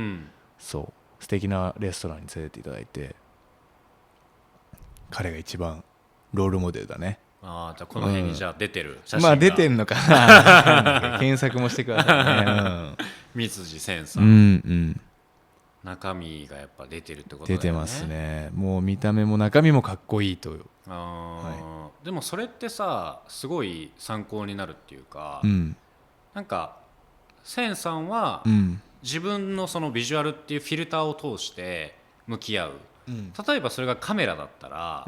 そう素敵なレストランに連れてっていただいて、彼が一番ロールモデルだね。
ああ、じゃあこの辺にじゃあ出てる写真
が、まあ出てんのかな検索もしてくださいね、
三辻千さん、中身がやっぱ出てるってことだよね。
出てますね。もう見た目も中身もかっこいいと。
でもそれってさすごい参考になるっていうか、なんか千さんは、自分のそのビジュアルっていうフィルターを通して向き合う、例えばそれがカメラだったら、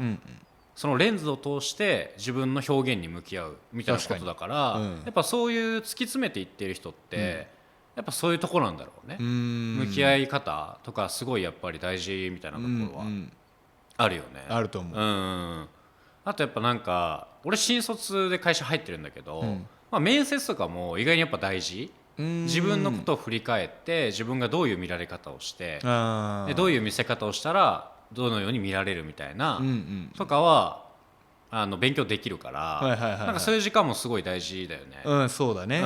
そのレンズを通して自分の表現に向き合うみたいなことだから、やっぱそういう突き詰めていっている人って、やっぱそういうところなんだろうね。向き合い方とかすごいやっぱり大事みたいなところはあるよね。
あると思う。
あとやっぱなんか俺新卒で会社入ってるんだけど、面接とかも意外にやっぱ大事。自分のことを振り返って自分がどういう見られ方をしてでどういう見せ方をしたらどのように見られるみたいな、とかは勉強できるから、なんかそういう時間もすごい大事だよね。
そうだね。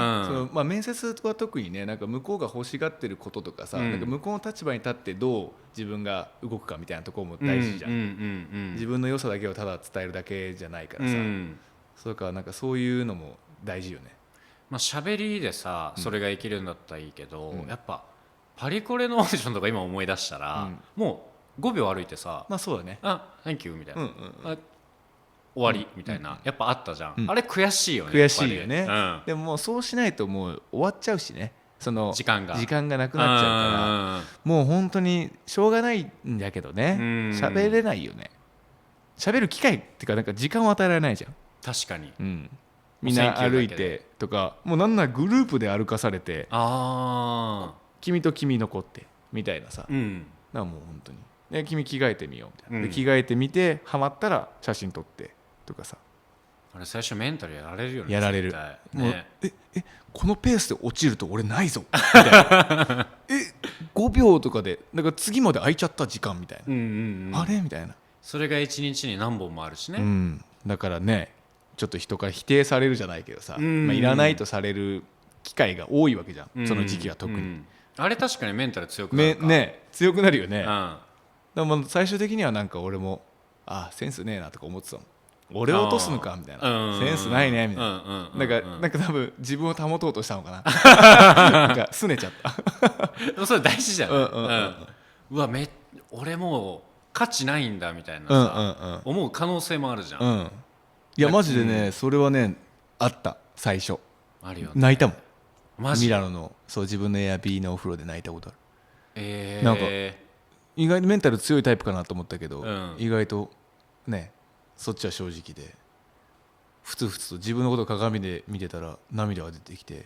面接は特にね、なんか向こうが欲しがってることとかさ、なんか向こうの立場に立ってどう自分が動くかみたいなところも大事じゃん。自分の良さだけをただ伝えるだけじゃないからさ、そうか、なんかそういうのも大事よね。
喋りでさそれが生きるんだったらいいけど、やっぱパリコレのオーディションとか今思い出したら、もう5秒歩いてさ、
そうだね、
あ、Thank you みたいな、終わりみたいな、やっぱあったじゃん、あれ悔しいよね。
悔しいよね、でももうそうしないともう終わっちゃうしね、その
時間が
なくなっちゃうから、もう本当にしょうがないんだけどね、喋れないよね。喋る機会っていうか、なんか時間を与えられないじゃん。
確かに、
みんな歩いてとか、もうなんならグループで歩かされて、君と君残ってみたいなさ、もう本当に、ね、君着替えてみようみたいな、で着替えてみてハマったら写真撮ってとかさ、
あれ最初メンタルやられるよね。
やられる、もうこのペースで落ちると俺ないぞみたいな5秒とかでなんか次まで空いちゃった時間みたいな、あれみたいな。
それが1日に何本もあるしね、
だからね、ちょっと人から否定されるじゃないけどさ、いらないとされる機会が多いわけじゃん、その時期は特に、
あれ確かにメンタル強くなるか、
強くなるよね、でも最終的にはなんか俺もセンスねえなとか思ってたもん。俺を落とすのかみたいな、センスないねみたいな、なんか多分自分を保とうとしたのかななんか拗ねちゃった
それ大事じゃん、うわ俺もう価値ないんだみたいなさ、思う可能性もあるじゃん、
いやマジでね、それはねあった。最初
あるよね。
泣いたもん。
マジ
ミラノの自分のエアビーのお風呂で泣いたことある。
なん
か意外にメンタル強いタイプかなと思ったけど、意外とねそっちは正直で、ふつふつと自分のことを鏡で見てたら涙が出てきて、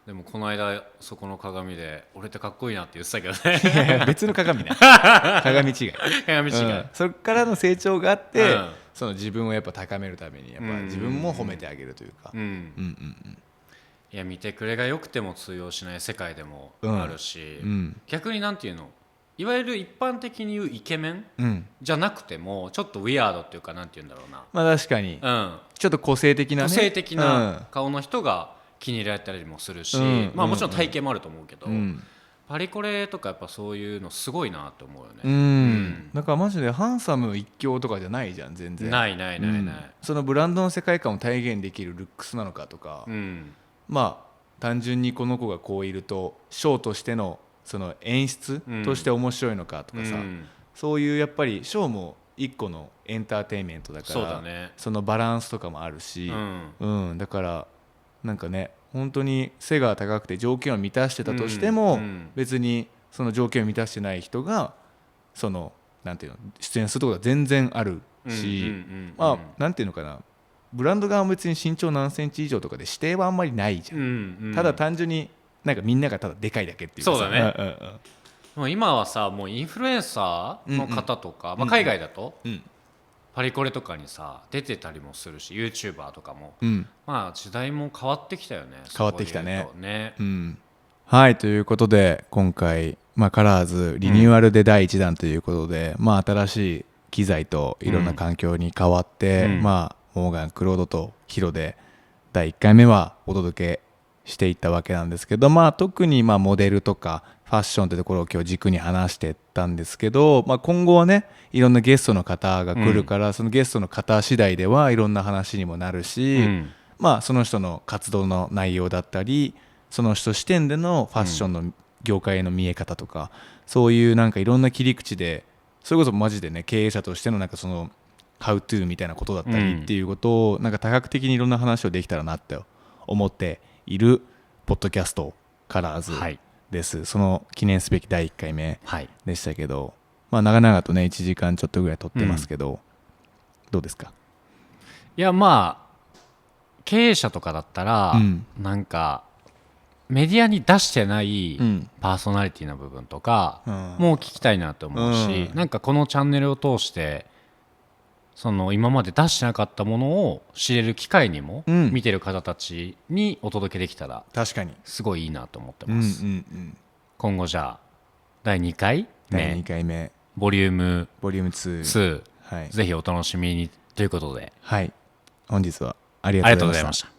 でもこの間そこの鏡で俺ってかっこいいなって言ってたけどね
いや別の鏡ね鏡違いそっからの成長があって、その自分をやっぱ高めるためにやっぱ自分も褒めてあげるというか、
いや見てくれが良くても通用しない世界でもあるし、逆になんていうの、いわゆる一般的に言うイケメン、じゃなくてもちょっとウィアードっていうか、なんていうんだろうな、
確かに、ちょっと個性的なね、
個性的な顔の人が気に入られたりもするし、もちろん体型もあると思うけど、パリコレとかやっぱそういうのすごいなと思うよね。
だからマジでハンサム一強とかじゃないじゃん、全然
ない、
そのブランドの世界観を体現できるルックスなのかとか、単純にこの子がこういるとショーとしてのその演出として面白いのかとかさ、そういうやっぱりショーも一個のエンターテインメントだから、そのバランスとかもあるし、だからなんかね、本当に背が高くて条件を満たしてたとしても、別にその条件を満たしてない人がそのなんていうの出演することが全然あるし、なんていうのかな、ブランド側も別に身長何センチ以上とかで指定はあんまりないじゃん、ただ単純になんかみんながただでかいだけっていうかさ。
そうだね、もう今はさ、もうインフルエンサーの方とか、海外だと、パリコレとかにさ出てたりもするし、 YouTuber とかも、時代も変わってきたよね。
変わってきたね。はい、ということで今回、カラーズリニューアルで第1弾ということで、新しい機材といろんな環境に変わって、まあモーガン、クロードとヒロで第1回目はお届けしていったわけなんですけど、まあ特にまあモデルとかファッションってところを今日軸に話してったんですけど、まあ、今後はねいろんなゲストの方が来るから、そのゲストの方次第ではいろんな話にもなるし、まあその人の活動の内容だったりその人視点でのファッションの業界への見え方とか、そういうなんかいろんな切り口でそれこそマジでね経営者としてのなんかそのハウトゥーみたいなことだったりっていうことをなんか多角的にいろんな話をできたらなって思っているポッドキャストカラーズです、その記念すべき第1回目でしたけど、まあ長々とね1時間ちょっとぐらい撮ってますけど、どうですか？
いやまあ経営者とかだったら、なんかメディアに出してないパーソナリティの部分とかも聞きたいなと思うし、なんかこのチャンネルを通してその今まで出してなかったものを知れる機会にも、見てる方たちにお届けできたら
確かに
すごいいいなと思ってます、今後じゃあ第2回目ボリューム2、はい、ぜひお楽しみにということで、
はい、本日はありがとうございました。